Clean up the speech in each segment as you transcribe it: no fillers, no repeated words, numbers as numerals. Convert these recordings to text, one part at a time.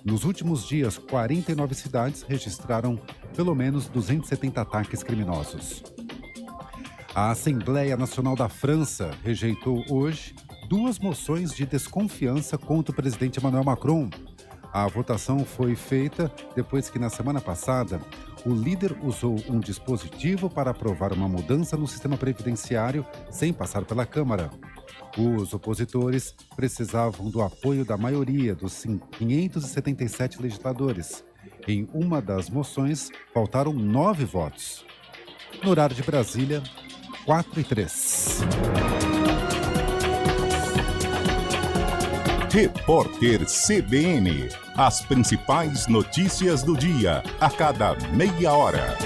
Nos últimos dias, 49 cidades registraram pelo menos 270 ataques criminosos. A Assembleia Nacional da França rejeitou hoje 2 moções de desconfiança contra o presidente Emmanuel Macron. A votação foi feita depois que, na semana passada, o líder usou um dispositivo para aprovar uma mudança no sistema previdenciário sem passar pela Câmara. Os opositores precisavam do apoio da maioria dos 577 legisladores. Em uma das moções, faltaram 9 votos. No horário de Brasília, 4h03. Repórter CBN. As principais notícias do dia, a cada meia hora.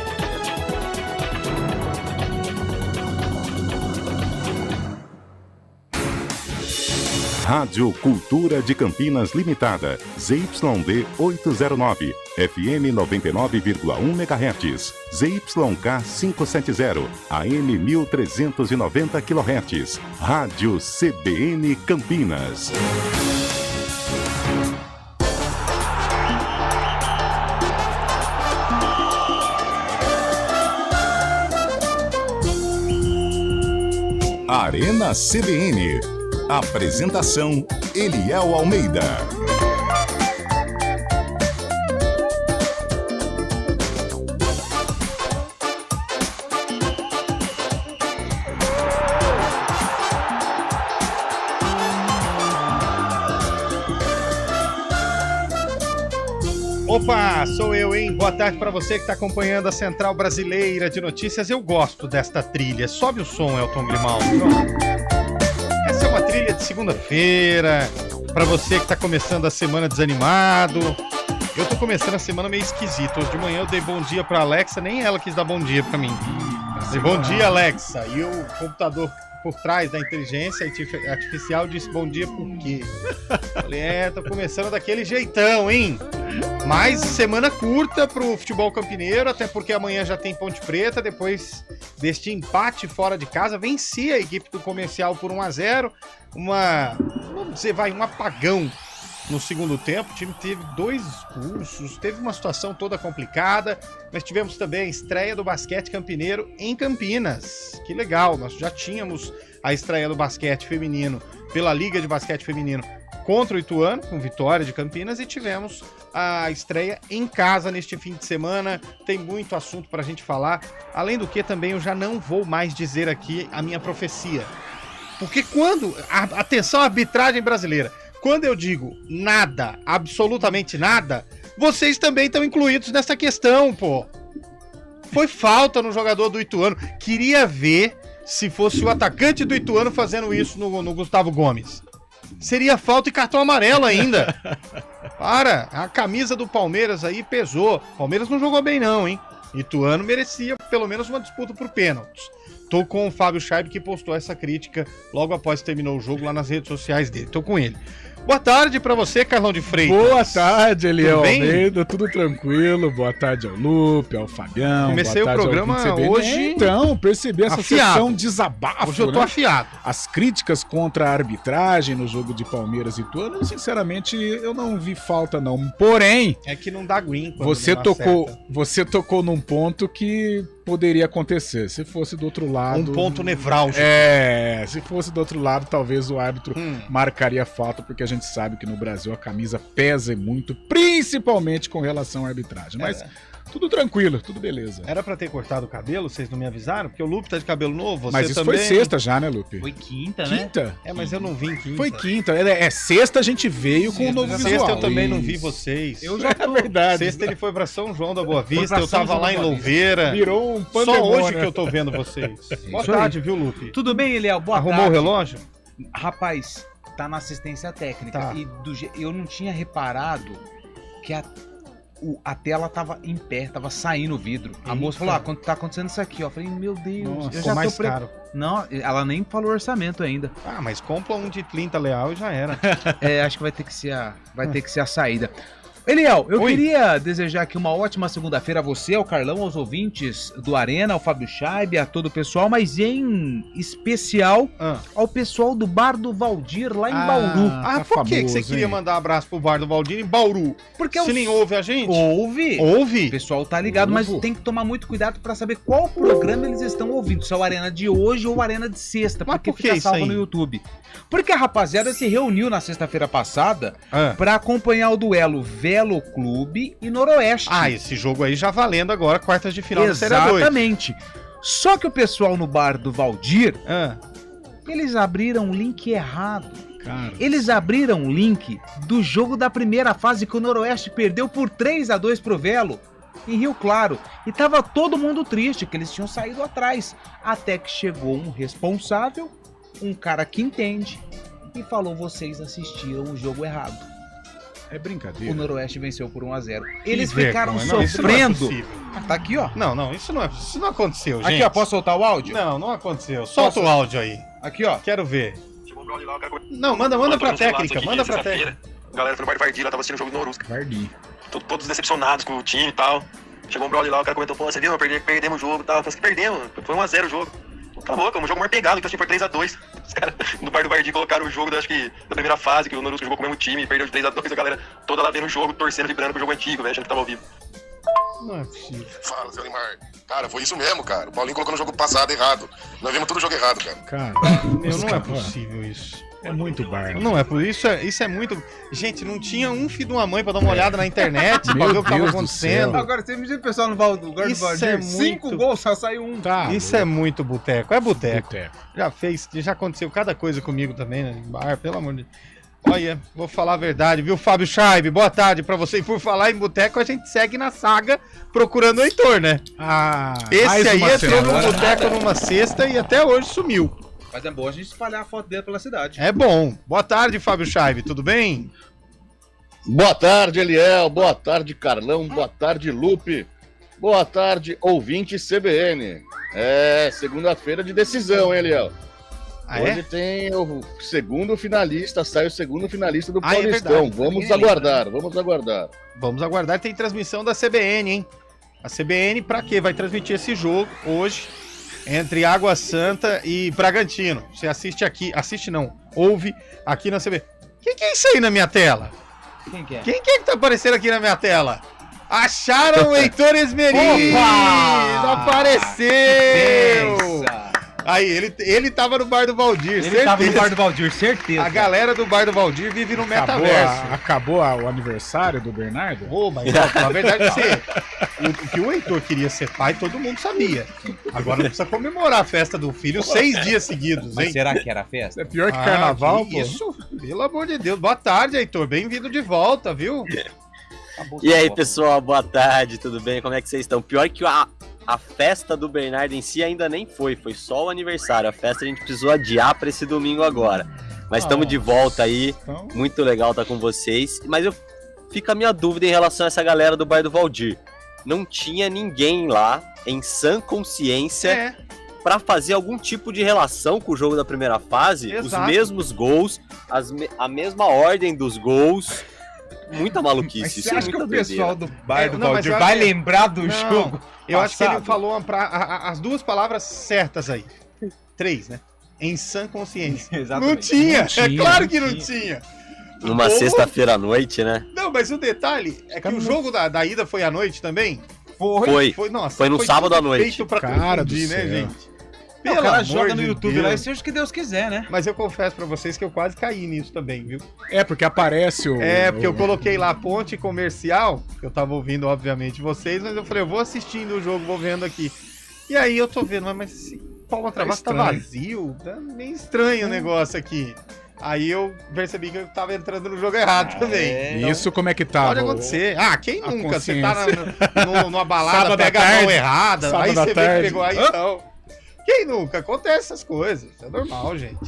Rádio Cultura de Campinas Limitada, ZYD 809, FM 99,1 MHz, ZYK 570, AM 1390 kHz, Rádio CBN Campinas. Arena CBN. Apresentação: Eliel Almeida. Opa, sou eu, hein? Boa tarde para você que está acompanhando a Central Brasileira de Notícias. Eu gosto desta trilha. Sobe o som, Elton Grimaldo. Essa é uma trilha de segunda-feira, para você que está começando a semana desanimado. Eu tô começando a semana meio esquisito. Hoje de manhã eu dei bom dia para Alexa, nem ela quis dar bom dia para mim. Dei bom dia, Alexa. E o computador por trás da inteligência artificial disse bom dia por quê? Falei, tô começando daquele jeitão, hein? Mas semana curta pro futebol campineiro, até porque amanhã já tem Ponte Preta, depois deste empate fora de casa, vencia a equipe do Comercial por 1-0, vamos dizer, um apagão no segundo tempo. O time teve 2 expulsos, teve uma situação toda complicada, mas tivemos também a estreia do basquete campineiro em Campinas. Que legal, nós já tínhamos a estreia do basquete feminino pela Liga de Basquete Feminino contra o Ituano, com vitória de Campinas, e tivemos a estreia em casa neste fim de semana. Tem muito assunto pra gente falar, além do que também eu já não vou mais dizer aqui a minha profecia. Porque atenção à arbitragem brasileira, quando eu digo nada, absolutamente nada, vocês também estão incluídos nessa questão, pô. Foi falta no jogador do Ituano. Queria ver se fosse o atacante do Ituano fazendo isso no Gustavo Gomes. Seria falta e cartão amarelo ainda. A camisa do Palmeiras aí pesou. Palmeiras não jogou bem não, hein? Ituano merecia pelo menos uma disputa por pênaltis. Tô com o Fábio Scheib, que postou essa crítica logo após que terminou o jogo lá nas redes sociais dele. Tô com ele. Boa tarde pra você, Carlão de Freitas. Boa tarde, Eliel Almeida, tudo tranquilo. Boa tarde ao Lupe, ao Fabião. Comecei o programa hoje. Então, percebi essa sessão desabafo. Hoje eu tô afiado. As críticas contra a arbitragem no jogo de Palmeiras e Ituano, sinceramente, eu não vi falta não. Porém, é que não dá green. Você tocou num ponto que poderia acontecer. Se fosse do outro lado... Um ponto nevrálgico. Se fosse do outro lado, talvez o árbitro marcaria falta, porque a gente sabe que no Brasil a camisa pesa muito, principalmente com relação à arbitragem. Mas tudo tranquilo, tudo beleza. Era pra ter cortado o cabelo, vocês não me avisaram? Porque o Lupe tá de cabelo novo, mas isso também... foi sexta já, né, Lupe? Foi quinta, né? Quinta? Mas eu não vi em quinta. Foi quinta. Sexta a gente veio com o novo visual. Sexta eu também não vi vocês. Eu já tô... É verdade. Sexta ele foi pra São João da Boa Vista, eu tava lá em Louveira. Virou um pandemônio. Só hoje que eu tô vendo vocês. Boa tarde, viu, Lupe? Tudo bem, Eliel? Boa tarde. Arrumou o relógio? Rapaz, tá na assistência técnica. Tá. E eu não tinha reparado que a tela tava em pé, tava saindo o vidro. A moça falou, quando tá acontecendo isso aqui, ó. Eu falei, meu Deus, nossa, eu já mais caro. Não, ela nem falou orçamento ainda. Mas compra um de 30 leal e já era. Acho que vai ter que ser a saída. Eliel, eu Oi. queria desejar aqui uma ótima segunda-feira a você, ao Carlão, aos ouvintes do Arena, ao Fábio Scheibe, a todo o pessoal, mas em especial ao pessoal do Bar do Valdir, lá em Bauru. Ah, por que você queria mandar um abraço pro Bar do Valdir em Bauru? Porque Se nem ouve a gente? Ouve. Ouve? O pessoal tá ligado, mas tem que tomar muito cuidado pra saber qual programa eles estão ouvindo, se é o Arena de hoje ou o Arena de sexta, Mas porque por que fica isso salvo aí? no YouTube. Porque a rapaziada se reuniu na sexta-feira passada pra acompanhar o duelo Velo Clube e Noroeste. Ah, esse jogo aí já valendo agora, quartas de final da Série A2. Exatamente. Só que o pessoal no Bar do Valdir, eles abriram um link errado. Cara. Eles abriram um link do jogo da primeira fase que o Noroeste perdeu por 3-2 pro Velo, em Rio Claro. E tava todo mundo triste, que eles tinham saído atrás. Até que chegou um responsável, um cara que entende, e falou: vocês assistiram o jogo errado. É brincadeira. O Noroeste venceu por 1-0. Eles Que ficaram vergonha. Não, isso não é sofrendo. possível. Tá aqui, ó. Não, isso não aconteceu, gente. Aqui, ó, posso soltar o áudio? Não aconteceu. Solta o áudio aí. Aqui, ó. Quero ver. Não, manda pra técnica, manda pra técnica. A galera foi no Bar do Vardy, lá tava assistindo o jogo do Norusca. Vardy. Todos decepcionados com o time e tal. Chegou um brother lá, o cara comentou: pô, você viu? Perdemos o jogo e tal. Eu falei: que perdemos? Foi 1-0 o jogo. Tá louco, é um jogo mais pegado, então assim, foi 3-2. Os caras no Bar do Vardy colocaram o jogo, acho que da primeira fase, que o Norusca jogou com o mesmo time, perdeu de 3-2, a galera toda lá vendo o jogo, torcendo, vibrando pro jogo antigo, velho, achando que tava ao vivo. Não é possível. Fala, Zé Limar. Cara, foi isso mesmo, cara. O Paulinho colocou no jogo passado errado. Nós vimos tudo o jogo errado, cara. Cara, Não é possível isso. é muito bar. Não é por isso, isso é muito. Gente, não tinha um filho de uma mãe pra dar uma olhada na internet pra Meu ver o que tava Deus do acontecendo. céu. Agora, você me diz o pessoal no Bar do Isso Valdir, é 5 muito- gols, só saiu um. Tá, Isso é muito boteco. É boteco. boteco. Já aconteceu cada coisa comigo também, né? Em bar, pelo amor de Deus. Olha, vou falar a verdade, viu, Fábio Scheibe? Boa tarde pra você. E por falar em boteco, a gente segue na saga procurando o Heitor, né? Ah, Esse mais aí uma entrou no semana. boteco numa sexta e até hoje sumiu. Mas é bom a gente espalhar a foto dele pela cidade. É bom. Boa tarde, Fábio Scheibe. Tudo bem? Boa tarde, Eliel. Boa tarde, Carlão. Boa tarde, Lupe. Boa tarde, ouvinte CBN. É segunda-feira de decisão, hein, Eliel? Ah, Hoje é? tem o segundo finalista, sai o segundo finalista do Ah, é Paulistão. verdade. Vamos Ninguém lembra, aguardar, vamos aguardar. Vamos aguardar. Tem transmissão da CBN, hein? A CBN, pra quê? Vai transmitir esse jogo hoje entre Água Santa e Bragantino. Você assiste aqui, assiste não, ouve aqui na CBN. Quem que é isso aí na minha tela? Quem que é? Quem que é que tá aparecendo aqui na minha tela? Acharam o Heitor Esmerino! Opa! Apareceu! Pensa. Aí, ele tava no Bar do Valdir, Ele tava no Bar do Valdir, certeza. A galera do Bar do Valdir vive no metaverso. Acabou o aniversário do Bernardo? Ô, mas ó, na verdade, o que o Heitor queria ser pai, todo mundo sabia. Agora não precisa comemorar a festa do filho 6 dias seguidos, Mas hein? será que era a festa? É pior que carnaval, que pô. Isso, pelo amor de Deus. Boa tarde, Heitor. Bem-vindo de volta, viu? E aí, pessoal, boa tarde, tudo bem? Como é que vocês estão? Pior que a festa do Bernardo em si ainda nem foi só o aniversário. A festa a gente precisou adiar para esse domingo agora. Mas estamos de volta aí, Então, muito legal estar com vocês. Mas fica a minha dúvida em relação a essa galera do Bar do Valdir. Não tinha ninguém lá, em sã consciência, para fazer algum tipo de relação com o jogo da primeira fase, Exato. os mesmos gols, a mesma ordem dos gols. Muita maluquice. Mas Isso você é acha que muita o pessoal doideira. do Bar do não, mas Valdir eu vai acho que- lembrar do Não, jogo? Eu acho que ele passado? falou as duas palavras certas aí. 3, né? Em sã consciência. Não Exatamente. tinha, Não tinha, é claro não que não tinha. tinha. Numa Como? sexta-feira à noite, né? Não, mas o detalhe é que o jogo da ida foi à noite também. Foi. Nossa, Foi no sábado tudo à noite. feito pra Cara confundir, do né, céu. gente? Não, o Pelo cara amor joga no de YouTube Deus. lá e seja o que Deus quiser, né? Mas eu confesso pra vocês que eu quase caí nisso também, viu? é porque aparece o. Porque eu coloquei lá a ponte comercial, que eu tava ouvindo, obviamente, vocês, mas eu falei, eu vou assistindo o jogo, vou vendo aqui. E aí eu tô vendo, mas esse Palma Travassa tá estranho. vazio, tá meio estranho o negócio aqui. Aí eu percebi que eu tava entrando no jogo errado também. Então, Isso como é que tá? pode acontecer. Ah, quem a nunca? Você tá consciência. numa balada, Sábado à pega a mão tarde. errada, Sábado aí à você vê que tarde. pegou aí, então. Quem nunca? Acontece essas coisas. É normal, gente.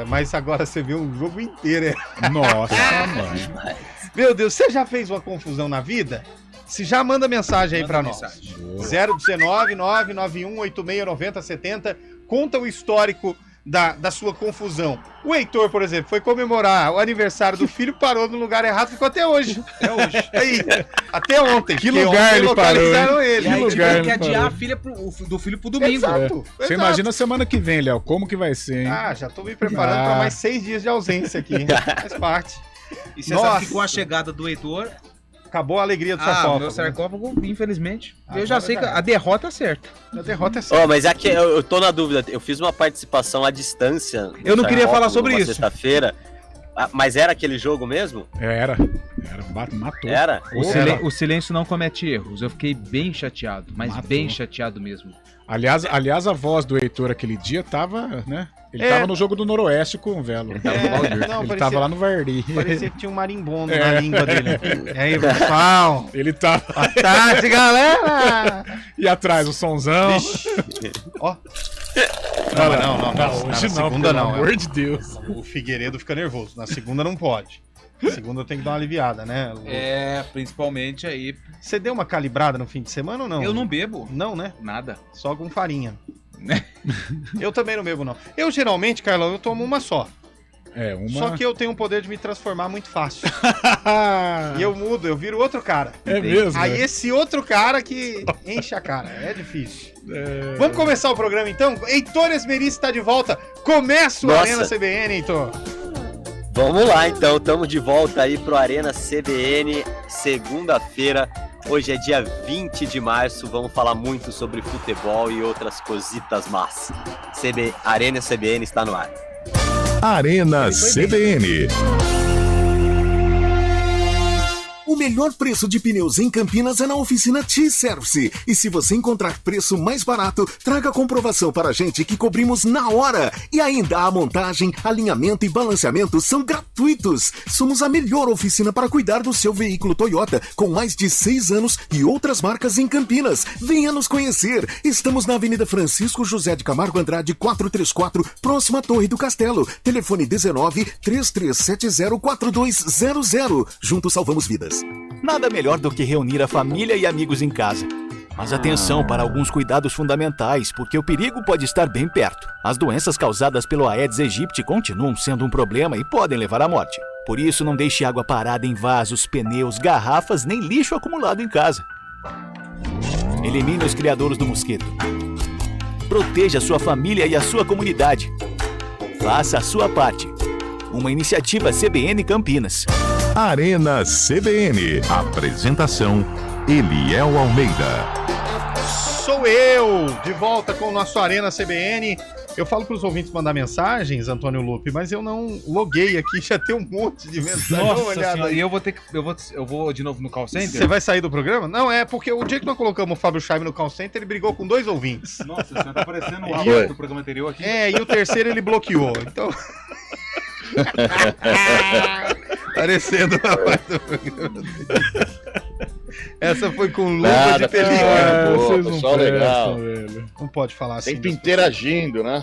Mas agora você vê um jogo inteiro. Nossa, mãe. Meu Deus, você já fez uma confusão na vida? Se já manda mensagem aí pra nós. 019 991 86 90 70. Conta o histórico da sua confusão. O Heitor, por exemplo, foi comemorar o aniversário do filho, parou no lugar errado, ficou até hoje. Até hoje. Aí, até ontem. Que lugar ele parou, ele. E aí tiveram que ele adiar parou. do filho pro domingo. Exato. Você imagina a semana que vem, Léo, como que vai ser, hein? Ah, já tô me preparando pra mais 6 dias de ausência aqui. Faz parte. E você sabe que com a chegada do Heitor... Acabou a alegria do sarcófago. Meu sarcófago, infelizmente. Agora eu já sei que a derrota é certa. A derrota é certa. Mas aqui eu tô na dúvida. Eu fiz uma participação à distância. Eu não queria falar sobre isso. Sexta-feira. Mas era aquele jogo mesmo? Era, matou. Era? O silêncio não comete erros. Eu fiquei bem chateado, mas bem chateado mesmo. Aliás, a voz do Heitor aquele dia tava, né? Ele tava no jogo do Noroeste com o Velo. Ele tava lá no Vardy. Parecia que tinha um marimbondo na língua dele. E aí, pessoal? Ele tava... Boa tarde, galera! E atrás, o sonzão. Ó. Não, hoje não, segunda pelo não. amor de Deus. O Figueiredo fica nervoso. Na segunda não pode. Na segunda tem que dar uma aliviada, né? Principalmente aí. Você deu uma calibrada no fim de semana ou não? Eu não bebo. Não, né? Nada. Só com farinha. Eu também não bebo, não. Eu geralmente, Carlão, eu tomo uma só. Só que eu tenho o poder de me transformar muito fácil. E eu mudo, eu viro outro cara. É mesmo? Aí esse outro cara que enche a cara. É difícil. Vamos começar o programa então? Heitor Esmerice está de volta. Começa o Arena CBN, Heitor. Vamos lá então, estamos de volta aí pro Arena CBN, segunda-feira. Hoje é dia 20 de março, vamos falar muito sobre futebol e outras cositas más. Arena CBN está no ar. Arena CBN. O melhor preço de pneus em Campinas é na oficina T-Service. E se você encontrar preço mais barato, traga a comprovação para a gente que cobrimos na hora. E ainda a montagem, alinhamento e balanceamento são gratuitos. Somos a melhor oficina para cuidar do seu veículo Toyota, com mais de 6 anos e outras marcas em Campinas. Venha nos conhecer. Estamos na Avenida Francisco José de Camargo Andrade 434, próxima à Torre do Castelo. Telefone 19-3370-4200. Juntos salvamos vidas. Nada melhor do que reunir a família e amigos em casa. Mas atenção para alguns cuidados fundamentais, porque o perigo pode estar bem perto. As doenças causadas pelo Aedes aegypti continuam sendo um problema e podem levar à morte. Por isso, não deixe água parada em vasos, pneus, garrafas, nem lixo acumulado em casa. Elimine os criadouros do mosquito. Proteja a sua família e a sua comunidade. Faça a sua parte. Uma iniciativa CBN Campinas. Arena CBN. Apresentação: Eliel Almeida. Sou eu, de volta com o nosso Arena CBN. Eu falo para os ouvintes mandar mensagens, Antônio Lupe, mas eu não loguei aqui, já tem um monte de mensagem. Nossa, e eu vou de novo no call center? Você vai sair do programa? Não, é porque o dia que nós colocamos o Fábio Chaime no call center, ele brigou com 2 ouvintes. Nossa, você tá parecendo o áudio do programa anterior aqui. E o terceiro ele bloqueou, então... Parecendo uma parte do programa. Essa foi com luva de película. Vocês pessoal legal. Velho. Não pode falar assim. Sempre interagindo, né?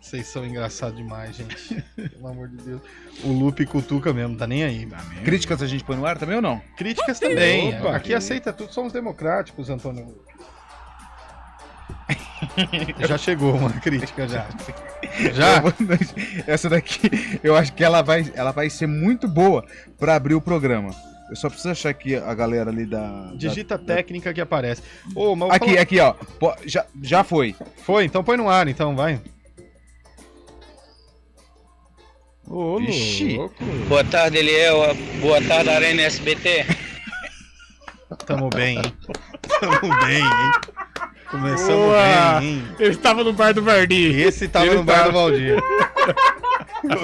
Vocês são engraçados demais, gente. Pelo amor de Deus. O Lupe cutuca mesmo, tá nem aí. Críticas a gente põe no ar também ou não? Críticas também. Opa, aqui aceita tudo, somos democráticos, Antônio Lupe. Já chegou uma crítica já. Essa daqui, eu acho que ela vai ser muito boa pra abrir o programa. Eu só preciso achar aqui a galera ali da... Digita técnica que aparece. Aqui, ó. Já foi. Foi? Então põe no ar, então, vai. Ô, louco. Boa tarde, Eliel. Boa tarde, Arena SBT. Tamo bem, hein? Começamos bem, hein? Ele tava no bar do Vardy. Esse tava no bar do Valdir.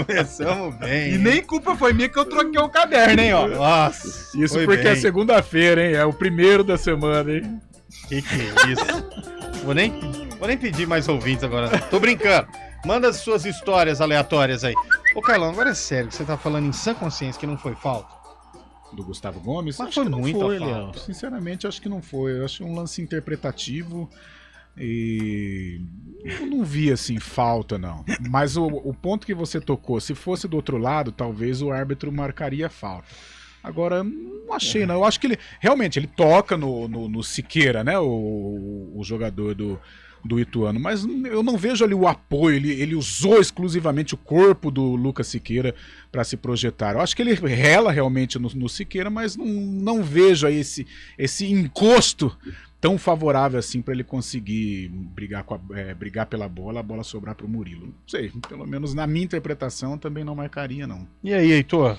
Começamos bem. E nem culpa foi minha que eu troquei o caderno, hein, ó. Nossa. Isso porque bem. É segunda-feira, hein? É o primeiro da semana, hein? Que é isso? Vou nem pedir mais ouvintes agora. Tô brincando. Manda as suas histórias aleatórias aí. Ô, Carlão, agora é sério que você tá falando em sã consciência que não foi falta? Do Gustavo Gomes? Mas foi muito falta. Léo. Sinceramente, acho que não foi. Eu acho um lance interpretativo e eu não vi, assim, falta, não. Mas o ponto que você tocou, se fosse do outro lado, talvez o árbitro marcaria falta. Agora, não achei, não. Eu acho que ele, realmente, ele toca no Siqueira, né? O jogador do Ituano, mas eu não vejo ali o apoio, ele usou exclusivamente o corpo do Lucas Siqueira para se projetar. Eu acho que ele rela realmente no Siqueira, mas não vejo aí esse encosto tão favorável assim para ele conseguir brigar pela bola, a bola sobrar para o Murilo. Não sei, pelo menos na minha interpretação eu também não marcaria, não. E aí, Heitor?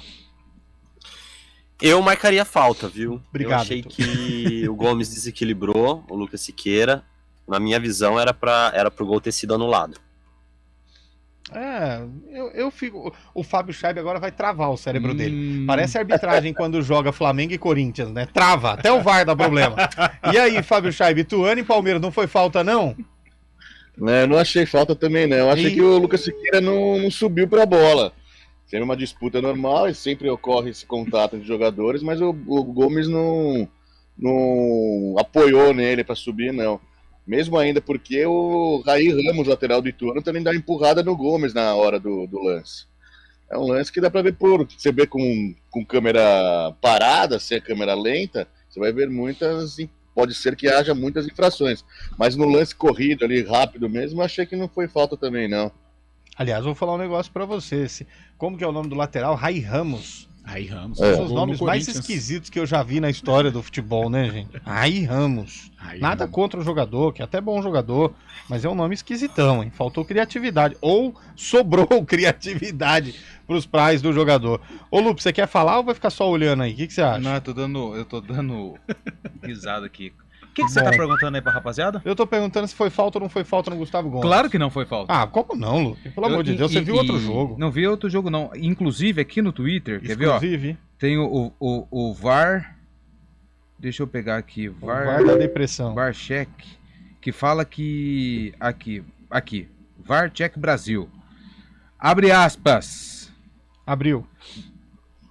Eu marcaria falta, viu? Obrigado, eu achei Heitor. que o Gomes desequilibrou o Lucas Siqueira. Na minha visão, era pro gol ter sido anulado. Eu fico. O Fábio Scheibe agora vai travar o cérebro dele. Parece a arbitragem quando joga Flamengo e Corinthians, né? Trava, até o VAR dá problema. E aí, Fábio Scheibe, Ituano e Palmeiras, não foi falta, não? Eu não achei falta também, não. Eu achei que o Lucas Siqueira não subiu pra bola. Sempre uma disputa normal e sempre ocorre esse contato entre jogadores, mas o Gomes não apoiou nele pra subir, não. Mesmo ainda porque o Raí Ramos, lateral do Ituano, também dá uma empurrada no Gomes na hora do lance. É um lance que dá pra ver você vê com câmera parada, sem a câmera lenta, você vai ver pode ser que haja muitas infrações. Mas no lance corrido ali, rápido mesmo, achei que não foi falta também, não. Aliás, vou falar um negócio pra você. Como que é o nome do lateral? Raí Ramos. Raí Ramos. São os nomes mais esquisitos que eu já vi na história do futebol, né, gente? Raí Ramos. Nada contra o jogador, que é até bom jogador, mas é um nome esquisitão, hein? Faltou criatividade. Ou sobrou criatividade pros prais do jogador. Ô, Lupe, você quer falar ou vai ficar só olhando aí? O que você acha? Não, eu tô dando risada aqui. O que você tá perguntando aí pra rapaziada? Eu tô perguntando se foi falta ou não foi falta no Gustavo Gomes. Claro que não foi falta. Ah, como não, Lupe? Pelo amor de Deus, você viu outro jogo. Não vi outro jogo, não. Inclusive, aqui no Twitter, quer ver, ó? Tem o VAR... Deixa eu pegar aqui. VAR da depressão. VAR Check, que fala que... Aqui. VAR Check Brasil. Abre aspas. Abriu.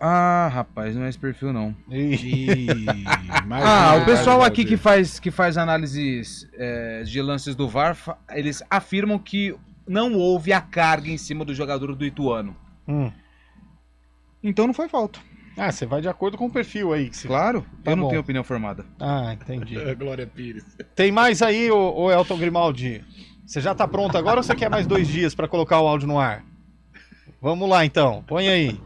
Ah, rapaz, não é esse perfil, não. O pessoal aqui que faz análises de lances do VAR, eles afirmam que não houve a carga em cima do jogador do Ituano. Então não foi falta. Ah, você vai de acordo com o perfil aí. Claro, eu não tenho opinião formada. Ah, entendi. Glória Pires. Tem mais aí, ô Elton Grimaldi? Você já tá pronto agora ou você quer mais 2 dias pra colocar o áudio no ar? Vamos lá, então. Põe aí.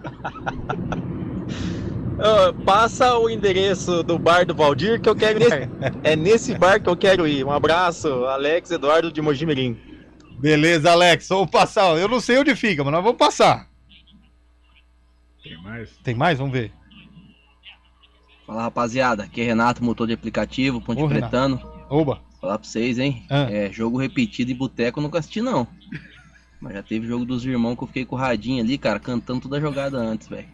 Passa o endereço do bar do Valdir que eu quero ir. É nesse bar que eu quero ir. Um abraço, Alex Eduardo de Mojimirim. Beleza, Alex. Vamos passar. Eu não sei onde fica, mas nós vamos passar. Tem mais? Tem mais? Vamos ver. Fala, rapaziada. Aqui é Renato, motor de aplicativo, Ponte Pretano. Oba. Falar pra vocês, hein? Jogo repetido e boteco eu nunca assisti, não. Mas já teve jogo dos irmãos que eu fiquei com o radinho ali, cara, cantando toda a jogada antes, velho.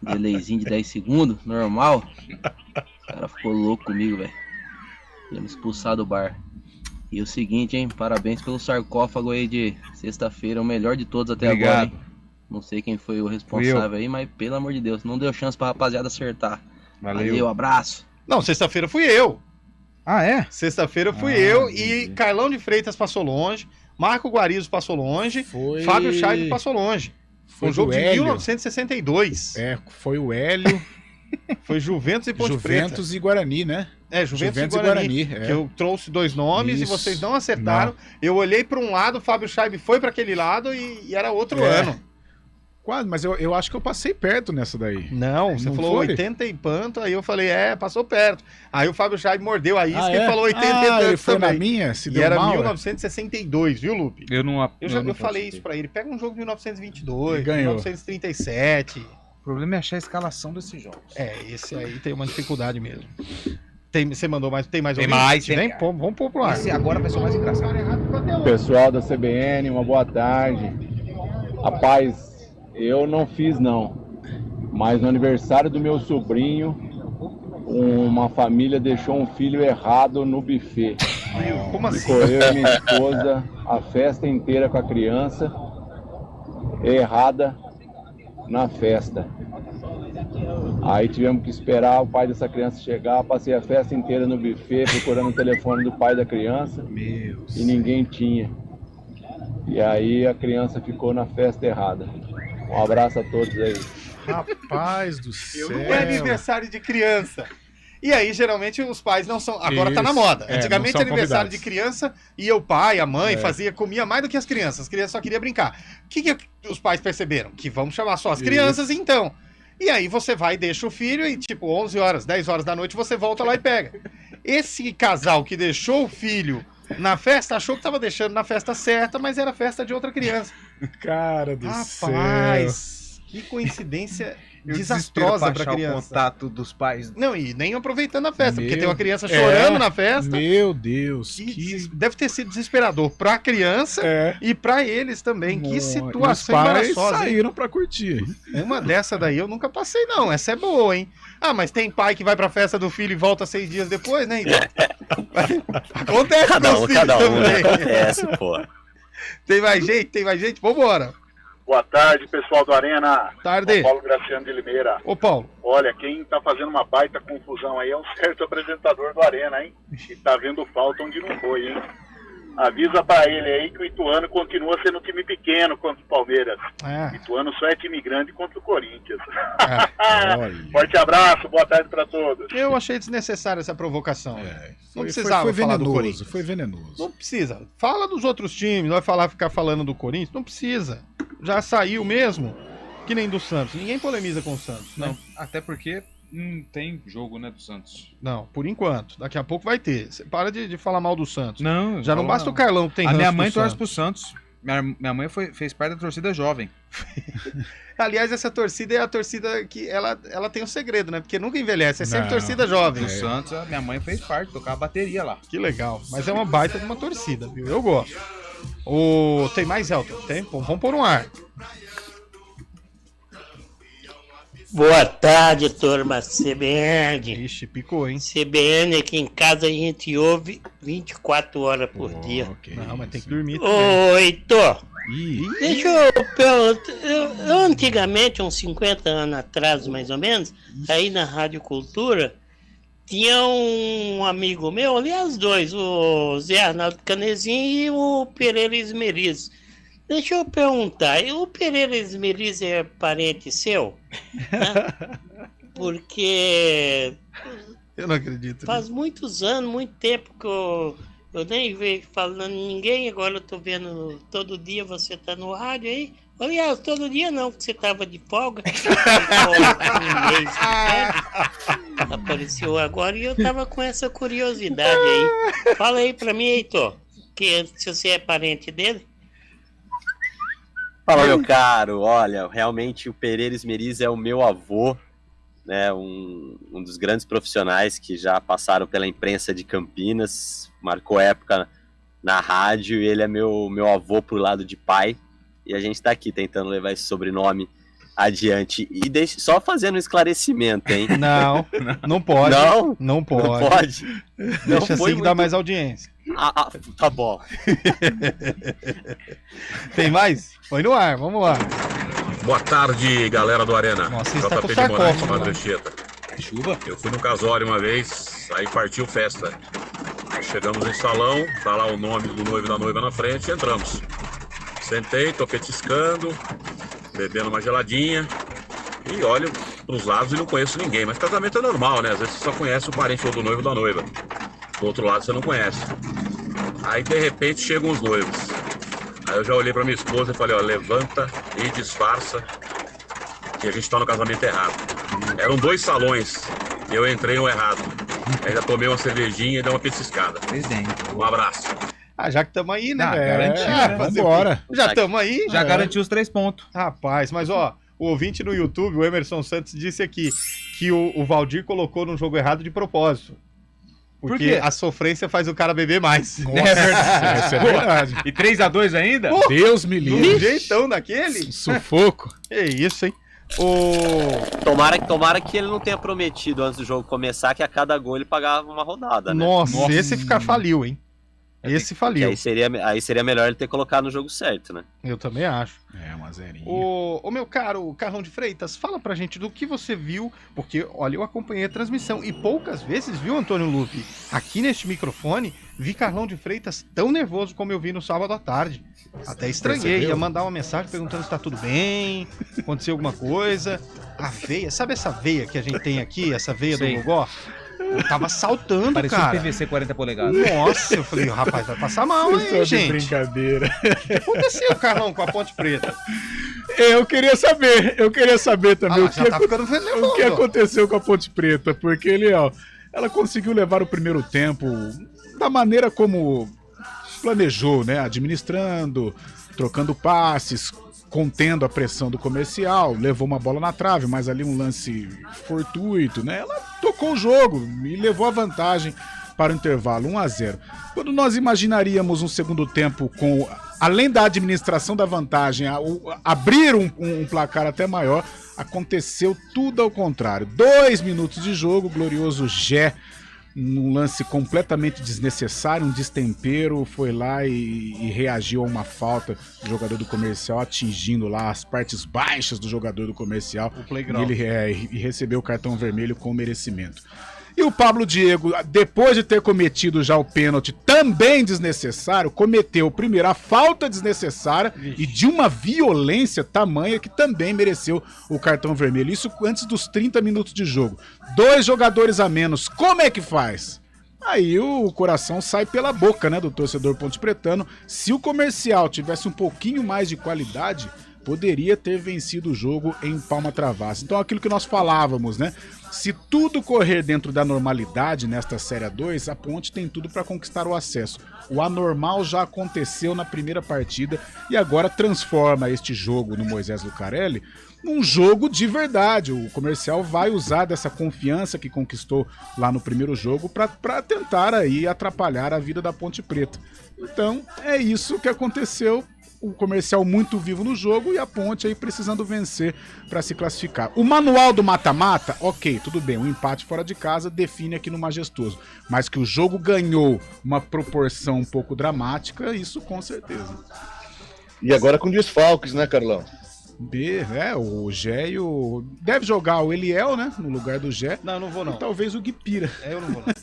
Delayzinho de 10 segundos, normal. O cara ficou louco comigo, velho. Ia me expulsar do bar. E o seguinte, hein? Parabéns pelo sarcófago aí de sexta-feira, o melhor de todos até agora, hein? Não sei quem foi o responsável aí, mas pelo amor de Deus, não deu chance pra rapaziada acertar. Valeu, abraço. Não, sexta-feira fui eu. Ah, é? Sexta-feira fui eu e Carlão de Freitas passou longe, Marco Guarizo passou longe, Fábio Scheibe passou longe. Foi um jogo de 1962. Foi o Hélio. Foi Juventus e Ponte Preta. Juventus e Guarani, né? Juventus e Guarani. Que eu trouxe 2 nomes e vocês não acertaram. Não. Eu olhei para um lado, o Fábio Scheibe foi para aquele lado e era outro ano. Quase, mas eu acho que eu passei perto nessa daí. Não, você falou 80 e panto, aí eu falei, passou perto. Aí o Fábio Scheibe mordeu a isca e falou 80 e tanto. Ele foi também. na minha? Se e deu era mal, 1962, viu, Lupe? Eu falei isso pra ele. Pega um jogo de 1922, 1937. O problema é achar a escalação desses jogos. Esse aí tem uma dificuldade mesmo. Você mandou mais? Tem mais Tem mais, vamos pôr pro ar. Esse agora vai ser o mais engraçado. Pessoal da CBN, uma boa tarde. Rapaz, eu não fiz não, mas no aniversário do meu sobrinho, uma família deixou um filho errado no buffet. Como assim? Ficou eu e minha esposa, a festa inteira com a criança, errada na festa. Aí tivemos que esperar o pai dessa criança chegar, passei a festa inteira no buffet procurando o telefone do pai da criança e ninguém tinha. E aí a criança ficou na festa errada. Um abraço a todos aí. Rapaz do céu. Não é aniversário de criança. E aí, geralmente, os pais não são... Agora tá na Isso. moda. É, Antigamente, não são aniversário convidados. de criança, ia o pai, a mãe, É. comia mais do que as crianças. As crianças só queriam brincar. O que os pais perceberam? Que vamos chamar só as crianças, então. E aí você vai e deixa o filho e, tipo, 11 horas, 10 horas da noite, você volta lá e pega. Esse casal que deixou o filho na festa, achou que tava deixando na festa certa, mas era festa de outra criança. Cara do céu. Rapaz, que coincidência Eu desastrosa desespero pra achar o criança. contato dos pais. Não, e nem aproveitando a festa, porque Meu- tem uma criança chorando É, na festa. Meu Deus. Deve ter sido desesperador pra criança e pra eles também. Que E os situação pais embaraçosa, hein? saíram pra curtir. Uma dessa daí eu nunca passei, não. Essa é boa, hein? Ah, mas tem pai que vai pra festa do filho e volta 6 dias depois, né? Então, acontece Cada com os um, filhos cada um, né? também. Acontece, pô. Tem mais gente? Vambora. Boa tarde, pessoal do Arena. Tarde. Paulo Graciano de Limeira. Ô, Paulo. Olha, quem tá fazendo uma baita confusão aí é um certo apresentador do Arena, hein? E tá vendo falta onde não foi, hein? Avisa pra ele aí que o Ituano continua sendo um time pequeno contra o Palmeiras. É. Ituano só é time grande contra o Corinthians. Olha. Forte abraço, boa tarde pra todos. Eu achei desnecessária essa provocação. Não Foi precisava falar do venenoso, Corinthians. foi venenoso. Não precisa. Fala dos outros times, vai ficar falando do Corinthians. Não precisa. Já saiu mesmo. Que nem do Santos. Ninguém polemiza com o Santos, né? Não, até porque não tem jogo, né, do Santos. Não, por enquanto. Daqui a pouco vai ter. Você para de falar mal do Santos. Não, Já não basta o Carlão que tem A minha ranço mãe do torce Santos. pro Santos. Minha mãe fez parte da torcida jovem. Aliás, essa torcida é a torcida que ela tem um segredo, né? Porque nunca envelhece. É sempre Não. torcida jovem. Do Santos, a minha mãe fez parte, tocava bateria lá. Que legal. Mas é uma baita de uma torcida, viu? Eu gosto. Tem mais, Elton? Tem? Pô, vamos pôr no ar. Boa tarde, turma CBN. Ixi, picou, hein? CBN aqui em casa a gente ouve 24 horas por dia. Não, mas tem que dormir também. Ô, Heitor, deixa eu perguntar. Eu antigamente, uns 50 anos atrás, mais ou menos, aí na Rádio Cultura, tinha um amigo meu, aliás, dois, o Zé Arnaldo Canezinho e o Pereira Esmeriz. Deixa eu perguntar, o Pereira Esmeriz é parente seu? Né? Porque Eu não acredito. faz muitos anos, muito tempo que eu nem vejo falando ninguém, agora eu tô vendo todo dia você tá no rádio aí. Aliás, todo dia não, porque você tava de folga. Um mês de férias. Apareceu agora e eu tava com essa curiosidade aí. Fala aí pra mim, Heitor, que se você é parente dele. Fala, meu caro. Olha, realmente o Pereira Esmeriz é o meu avô, né? Um dos grandes profissionais que já passaram pela imprensa de Campinas, marcou época na rádio, e ele é meu avô pro lado de pai. E a gente tá aqui tentando levar esse sobrenome adiante. E só fazendo um esclarecimento, hein? Não pode. Não? Não pode. Não pode. Não Deixa foi assim que dá muito- mais audiência. Tá bom. Tem mais? Põe no ar, vamos lá. Boa tarde, galera do Arena. Nossa, você está com JP de Moraes, sarcófago, Madre né? Anchieta. Chuva? Eu fui no casório uma vez, aí partiu festa. Chegamos no salão, tá lá o nome do noivo e da noiva na frente, entramos. Sentei, tô petiscando, bebendo uma geladinha e olho pros lados e não conheço ninguém. Mas casamento é normal, né? Às vezes você só conhece o parente ou do noivo ou da noiva. Do outro lado você não conhece. Aí de repente chegam os noivos. Aí eu já olhei pra minha esposa e falei, ó, levanta e disfarça que a gente tá no casamento errado. Eram 2 salões e eu entrei no errado. Ainda tomei uma cervejinha e dei uma petiscada. Um abraço. Ah, já que estamos aí, né? Garantiu, né? fazer o Vambora. quê? Já estamos aí. Já garantiu os 3 pontos. Rapaz, mas ó, o ouvinte no YouTube, o Emerson Santos, disse aqui que o Valdir colocou no jogo errado de propósito. Por Porque quê? a sofrência faz o cara beber mais. Nossa, é verdade. Isso é verdade. E 3-2 ainda? Pô, Deus me livre. Do jeitão daquele? Sufoco. É isso, hein? Tomara que ele não tenha prometido antes do jogo começar que a cada gol ele pagava uma rodada, né? Nossa, esse faliu, hein? Esse faliu. Aí seria melhor ele ter colocado no jogo certo, né? Eu também acho. É, uma zerinha. Ô meu caro Carlão de Freitas, fala pra gente do que você viu, porque, olha, eu acompanhei a transmissão e poucas vezes, viu, Antônio Lupe, aqui neste microfone, vi Carlão de Freitas tão nervoso como eu vi no sábado à tarde. Até estranhei, Percebeu? ia mandar uma mensagem perguntando se tá tudo bem, aconteceu alguma coisa. A veia, sabe essa veia que a gente tem aqui, essa veia Sei. do Gogó? Eu tava saltando, Parecia cara. um PVC 40 polegadas. Nossa, eu falei, rapaz, vai passar mal, Vocês hein, estão de gente? brincadeira. O que aconteceu, Carlão, com a Ponte Preta? Eu queria saber também Ah, já tá ficando nervoso. o que aconteceu com a Ponte Preta, porque ela conseguiu levar o primeiro tempo da maneira como planejou, né? Administrando, trocando passes, contendo a pressão do Comercial, levou uma bola na trave, mas ali um lance fortuito, né? Ela tocou o jogo e levou a vantagem para o intervalo, 1-0. Quando nós imaginaríamos um segundo tempo com, além da administração da vantagem, abrir um placar até maior, aconteceu tudo ao contrário. 2 minutos de jogo, glorioso Gé, num lance completamente desnecessário, um destempero, foi lá e reagiu a uma falta do jogador do Comercial, atingindo lá as partes baixas do jogador do Comercial. E ele recebeu o cartão vermelho com merecimento. E o Pablo Diego, depois de ter cometido já o pênalti também desnecessário, cometeu primeiro a falta desnecessária e de uma violência tamanha que também mereceu o cartão vermelho. Isso antes dos 30 minutos de jogo. 2 jogadores a menos, como é que faz? Aí o coração sai pela boca, né, do torcedor pontepretano. Se o Comercial tivesse um pouquinho mais de qualidade, poderia ter vencido o jogo em palma travassa. Então aquilo que nós falávamos, né? Se tudo correr dentro da normalidade nesta Série A2, a Ponte tem tudo para conquistar o acesso. O anormal já aconteceu na primeira partida e agora transforma este jogo no Moisés Lucarelli num jogo de verdade. O Comercial vai usar dessa confiança que conquistou lá no primeiro jogo para tentar aí atrapalhar a vida da Ponte Preta. Então é isso que aconteceu. O Comercial muito vivo no jogo e a Ponte aí precisando vencer para se classificar. O manual do mata-mata, ok, tudo bem, um empate fora de casa define aqui no Majestoso, mas que o jogo ganhou uma proporção um pouco dramática, isso com certeza. E agora com desfalques, né, Carlão? O Gé e o... Deve jogar o Eliel, né, no lugar do Gé. Não, não vou não. E talvez o Guipira. Eu não vou não.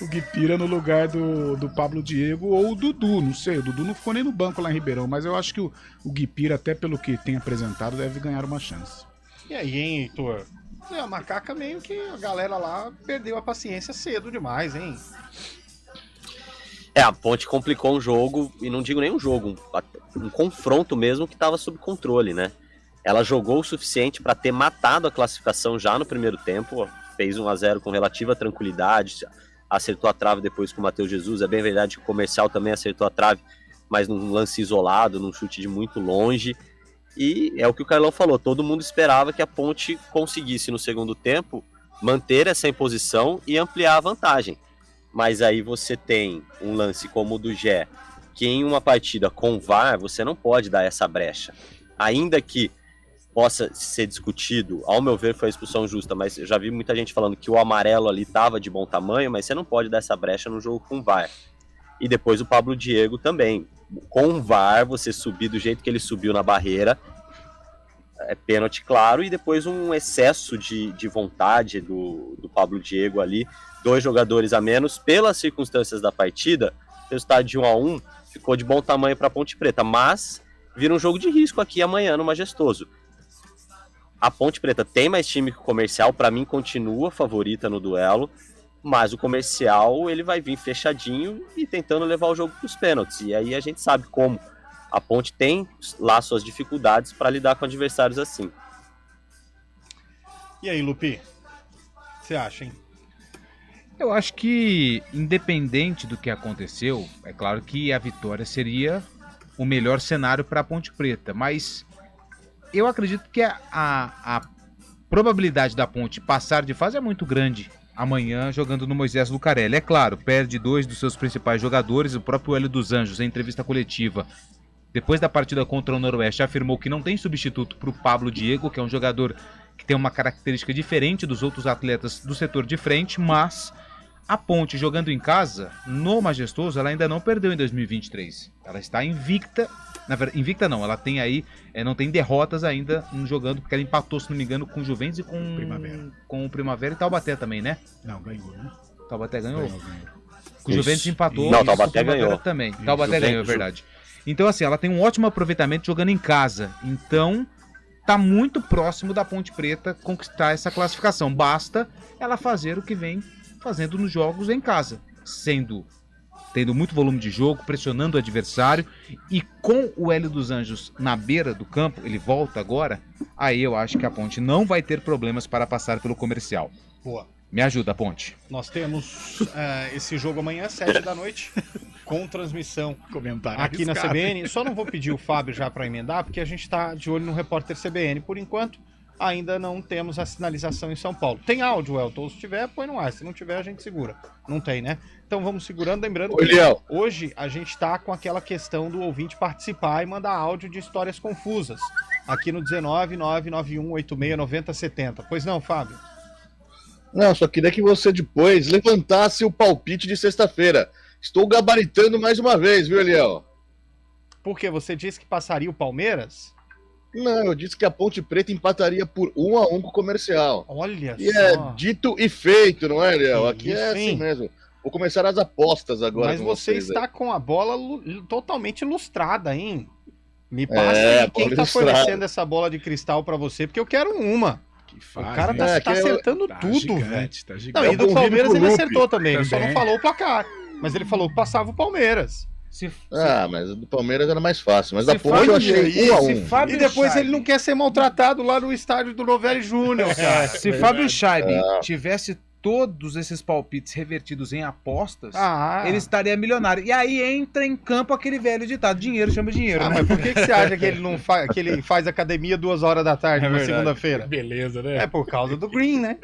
O Guipira no lugar do Pablo Diego ou o Dudu, não sei, o Dudu não ficou nem no banco lá em Ribeirão, mas eu acho que o Guipira, até pelo que tem apresentado, deve ganhar uma chance. E aí, hein, Heitor? A Macaca meio que a galera lá perdeu a paciência cedo demais, hein? A Ponte complicou um jogo, e não digo nem um jogo, um confronto mesmo que estava sob controle, né? Ela jogou o suficiente para ter matado a classificação já no primeiro tempo, fez 1-0 com relativa tranquilidade, acertou a trave depois com o Matheus Jesus. É bem verdade que o Comercial também acertou a trave, mas num lance isolado, num chute de muito longe. E é o que o Carlão falou, todo mundo esperava que a Ponte conseguisse no segundo tempo manter essa imposição e ampliar a vantagem. Mas aí você tem um lance como o do Gé, que em uma partida com VAR você não pode dar essa brecha. Ainda que possa ser discutido, ao meu ver foi a expulsão justa, mas eu já vi muita gente falando que o amarelo ali estava de bom tamanho, mas você não pode dar essa brecha no jogo com VAR. E depois o Pablo Diego também. Com o VAR, você subir do jeito que ele subiu na barreira, é pênalti claro, e depois um excesso de vontade do Pablo Diego ali, 2 jogadores a menos, pelas circunstâncias da partida, o resultado de 1-1 ficou de bom tamanho para a Ponte Preta, mas vira um jogo de risco aqui amanhã no Majestoso. A Ponte Preta tem mais time que o Comercial, para mim continua favorita no duelo, mas o Comercial ele vai vir fechadinho e tentando levar o jogo para os pênaltis, e aí a gente sabe como a Ponte tem lá suas dificuldades para lidar com adversários assim. E aí, Lupi? O que você acha, hein? Eu acho que, independente do que aconteceu, é claro que a vitória seria o melhor cenário para a Ponte Preta, mas eu acredito que a probabilidade da Ponte passar de fase é muito grande amanhã jogando no Moisés Lucarelli. É claro, perde 2 dos seus principais jogadores, o próprio Hélio dos Anjos, em entrevista coletiva, depois da partida contra o Noroeste, afirmou que não tem substituto para o Pablo Diego, que é um jogador que tem uma característica diferente dos outros atletas do setor de frente, mas a Ponte jogando em casa, no Majestoso, ela ainda não perdeu em 2023. Ela está invicta, na verdade, invicta não, ela tem aí, não tem derrotas ainda jogando, porque ela empatou, se não me engano, com o Juventus e com o Primavera e Taubaté também, né? Não, ganhou, né? Taubaté ganhou? O Juventus empatou. Não, Taubaté ganhou. Também. Taubaté ganhou, é verdade. Então, assim, ela tem um ótimo aproveitamento jogando em casa. Então, tá muito próximo da Ponte Preta conquistar essa classificação. Basta ela fazer o que vem fazendo nos jogos em casa, tendo muito volume de jogo, pressionando o adversário, e com o Hélio dos Anjos na beira do campo, ele volta agora, aí eu acho que a Ponte não vai ter problemas para passar pelo Comercial. Boa. Me ajuda, Ponte. Nós temos esse jogo amanhã, 7 da noite, com transmissão aqui na CBN. Só não vou pedir o Fábio já para emendar, porque a gente está de olho no repórter CBN. Por enquanto, ainda não temos a sinalização em São Paulo. Tem áudio, Elton? Se tiver, põe no ar. Se não tiver, a gente segura. Não tem, né? Então vamos segurando. Lembrando que hoje a gente está com aquela questão do ouvinte participar e mandar áudio de histórias confusas. Aqui no 19991869070. Pois não, Fábio? Não, só queria que você depois levantasse o palpite de sexta-feira. Estou gabaritando mais uma vez, viu, Eliel? Por quê? Você disse que passaria o Palmeiras? Não, eu disse que a Ponte Preta empataria por 1-1 com o Comercial. Olha e só. É dito e feito, não é, Eliel? Aqui Isso, é assim hein? mesmo. Vou começar as apostas agora. Mas com você vocês, está aí. com a bola totalmente lustrada, hein? Me passa aí quem está fornecendo essa bola de cristal para você, porque eu quero uma. O cara tá acertando tudo, velho. Não, e do Palmeiras ele acertou também, ele só não falou o placar. Mas ele falou que passava o Palmeiras. Mas do Palmeiras era mais fácil. Mas da Ponte eu achei 1-1. E depois ele não quer ser maltratado lá no estádio do Novelli Júnior, cara. Se Fábio Scheibe tivesse todos esses palpites revertidos em apostas, ele estaria milionário. E aí entra em campo aquele velho ditado: dinheiro chama dinheiro. Né? Mas por que você acha que ele não faz, que ele faz academia 2 horas da tarde na segunda-feira? Beleza, né? É por causa do Green, né?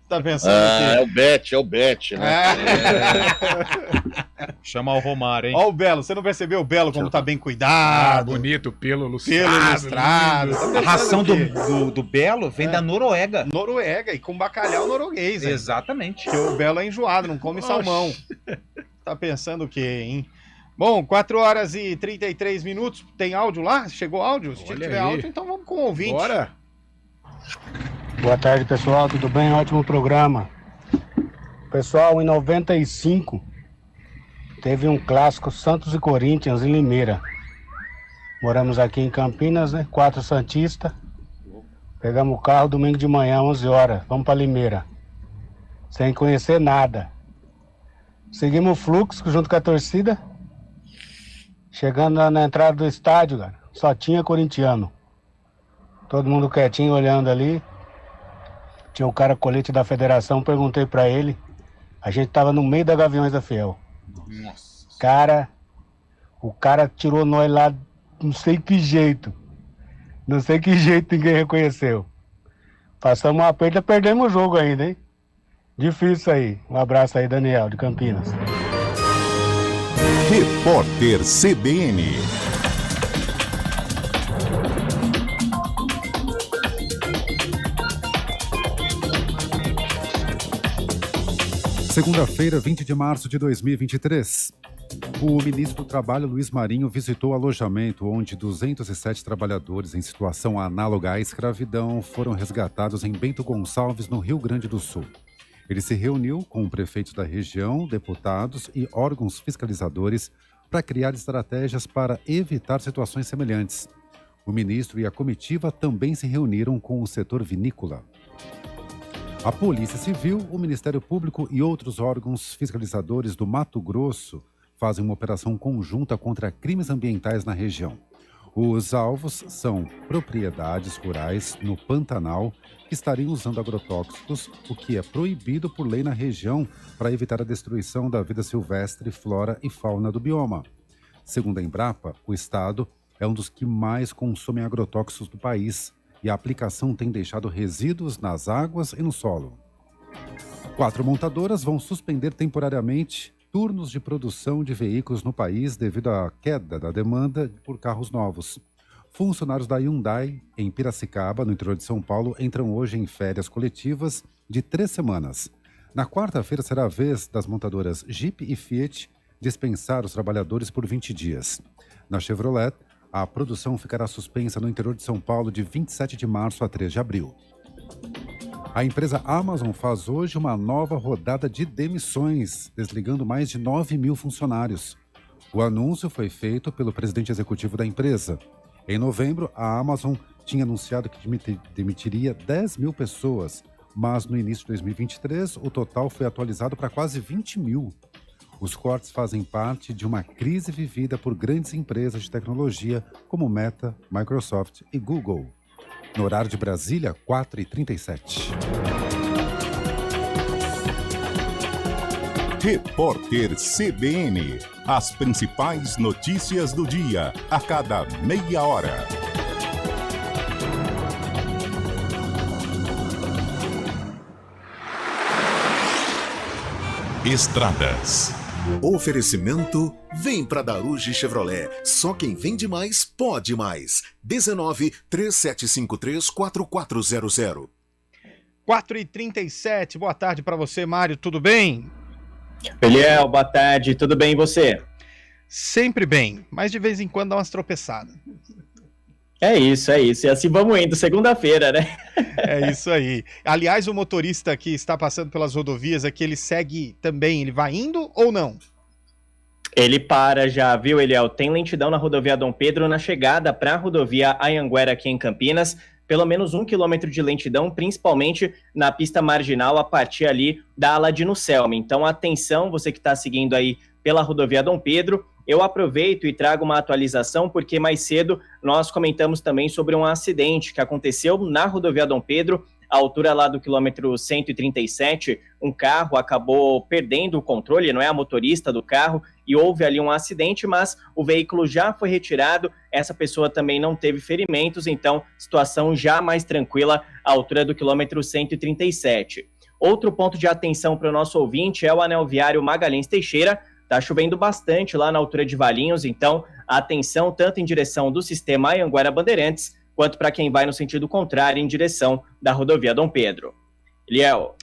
Tá pensando é o bet, né? Chamar o Romário, hein? Ó o Belo, você não percebeu o Belo como tá bem cuidado? Bonito, pelo lustrado. Pelo lustrado. A ração do Belo vem da Noruega. Noruega, e com bacalhau norueguês. Exatamente. Porque o Belo é enjoado, não come salmão. Tá pensando o quê, hein? Bom, 4 horas e 33 minutos. Tem áudio lá? Chegou áudio? Se tiver áudio, então vamos com o ouvinte. Bora! Boa tarde, pessoal. Tudo bem? Ótimo programa. Pessoal, em 95 teve um clássico Santos e Corinthians em Limeira. Moramos aqui em Campinas, né? 4 santistas. Pegamos o carro domingo de manhã, 11 horas. Vamos para Limeira. Sem conhecer nada. Seguimos o fluxo junto com a torcida. Chegando na entrada do estádio, cara, só tinha corintiano. Todo mundo quietinho olhando ali. Tinha um cara colete da federação, perguntei pra ele. A gente tava no meio da Gaviões da Fiel. Nossa. Cara, o cara tirou nós lá, não sei que jeito. Não sei que jeito ninguém reconheceu. Passamos uma perda, perdemos o jogo ainda, hein? Difícil aí. Um abraço aí, Daniel, de Campinas. Repórter CBN. Segunda-feira, 20 de março de 2023. O ministro do Trabalho, Luiz Marinho, visitou o alojamento onde 207 trabalhadores em situação análoga à escravidão foram resgatados em Bento Gonçalves, no Rio Grande do Sul. Ele se reuniu com prefeitos da região, deputados e órgãos fiscalizadores para criar estratégias para evitar situações semelhantes. O ministro e a comitiva também se reuniram com o setor vinícola. A Polícia Civil, o Ministério Público e outros órgãos fiscalizadores do Mato Grosso fazem uma operação conjunta contra crimes ambientais na região. Os alvos são propriedades rurais no Pantanal que estariam usando agrotóxicos, o que é proibido por lei na região para evitar a destruição da vida silvestre, flora e fauna do bioma. Segundo a Embrapa, o estado é um dos que mais consomem agrotóxicos do país e a aplicação tem deixado resíduos nas águas e no solo. 4 montadoras vão suspender temporariamente turnos de produção de veículos no país devido à queda da demanda por carros novos. Funcionários da Hyundai, em Piracicaba, no interior de São Paulo, entram hoje em férias coletivas de 3 semanas. Na quarta-feira será a vez das montadoras Jeep e Fiat dispensar os trabalhadores por 20 dias. Na Chevrolet, a produção ficará suspensa no interior de São Paulo de 27 de março a 3 de abril. A empresa Amazon faz hoje uma nova rodada de demissões, desligando mais de 9 mil funcionários. O anúncio foi feito pelo presidente executivo da empresa. Em novembro, a Amazon tinha anunciado que demitiria 10 mil pessoas, mas no início de 2023 o total foi atualizado para quase 20 mil. Os cortes fazem parte de uma crise vivida por grandes empresas de tecnologia como Meta, Microsoft e Google. No horário de Brasília, 4h37. Repórter CBN. As principais notícias do dia, a cada meia hora. Estradas. Oferecimento vem pra Daruge Chevrolet. Só quem vende mais pode mais. 19-3753-4400. 4h37, boa tarde para você, Mário, tudo bem? Eliel, boa tarde, tudo bem e você? Sempre bem, mas de vez em quando dá umas tropeçadas. É isso, e assim vamos indo, segunda-feira, né? É isso aí. Aliás, o motorista que está passando pelas rodovias aqui, ele segue também, ele vai indo ou não? Ele para já, viu, Eliel? Tem lentidão na rodovia Dom Pedro na chegada para a rodovia Anhanguera aqui em Campinas, pelo menos 1 quilômetro de lentidão, principalmente na pista marginal a partir ali da Aladino Selma. Então, atenção, você que está seguindo aí pela rodovia Dom Pedro, eu aproveito e trago uma atualização, porque mais cedo nós comentamos também sobre um acidente que aconteceu na rodovia Dom Pedro, à altura lá do quilômetro 137, um carro acabou perdendo o controle, não é a motorista do carro, e houve ali um acidente, mas o veículo já foi retirado, essa pessoa também não teve ferimentos, então situação já mais tranquila à altura do quilômetro 137. Outro ponto de atenção para o nosso ouvinte é o anel viário Magalhães Teixeira. Tá chovendo bastante lá na altura de Valinhos, então atenção tanto em direção do sistema Anhanguera Bandeirantes, quanto para quem vai no sentido contrário em direção da rodovia Dom Pedro. Eliel.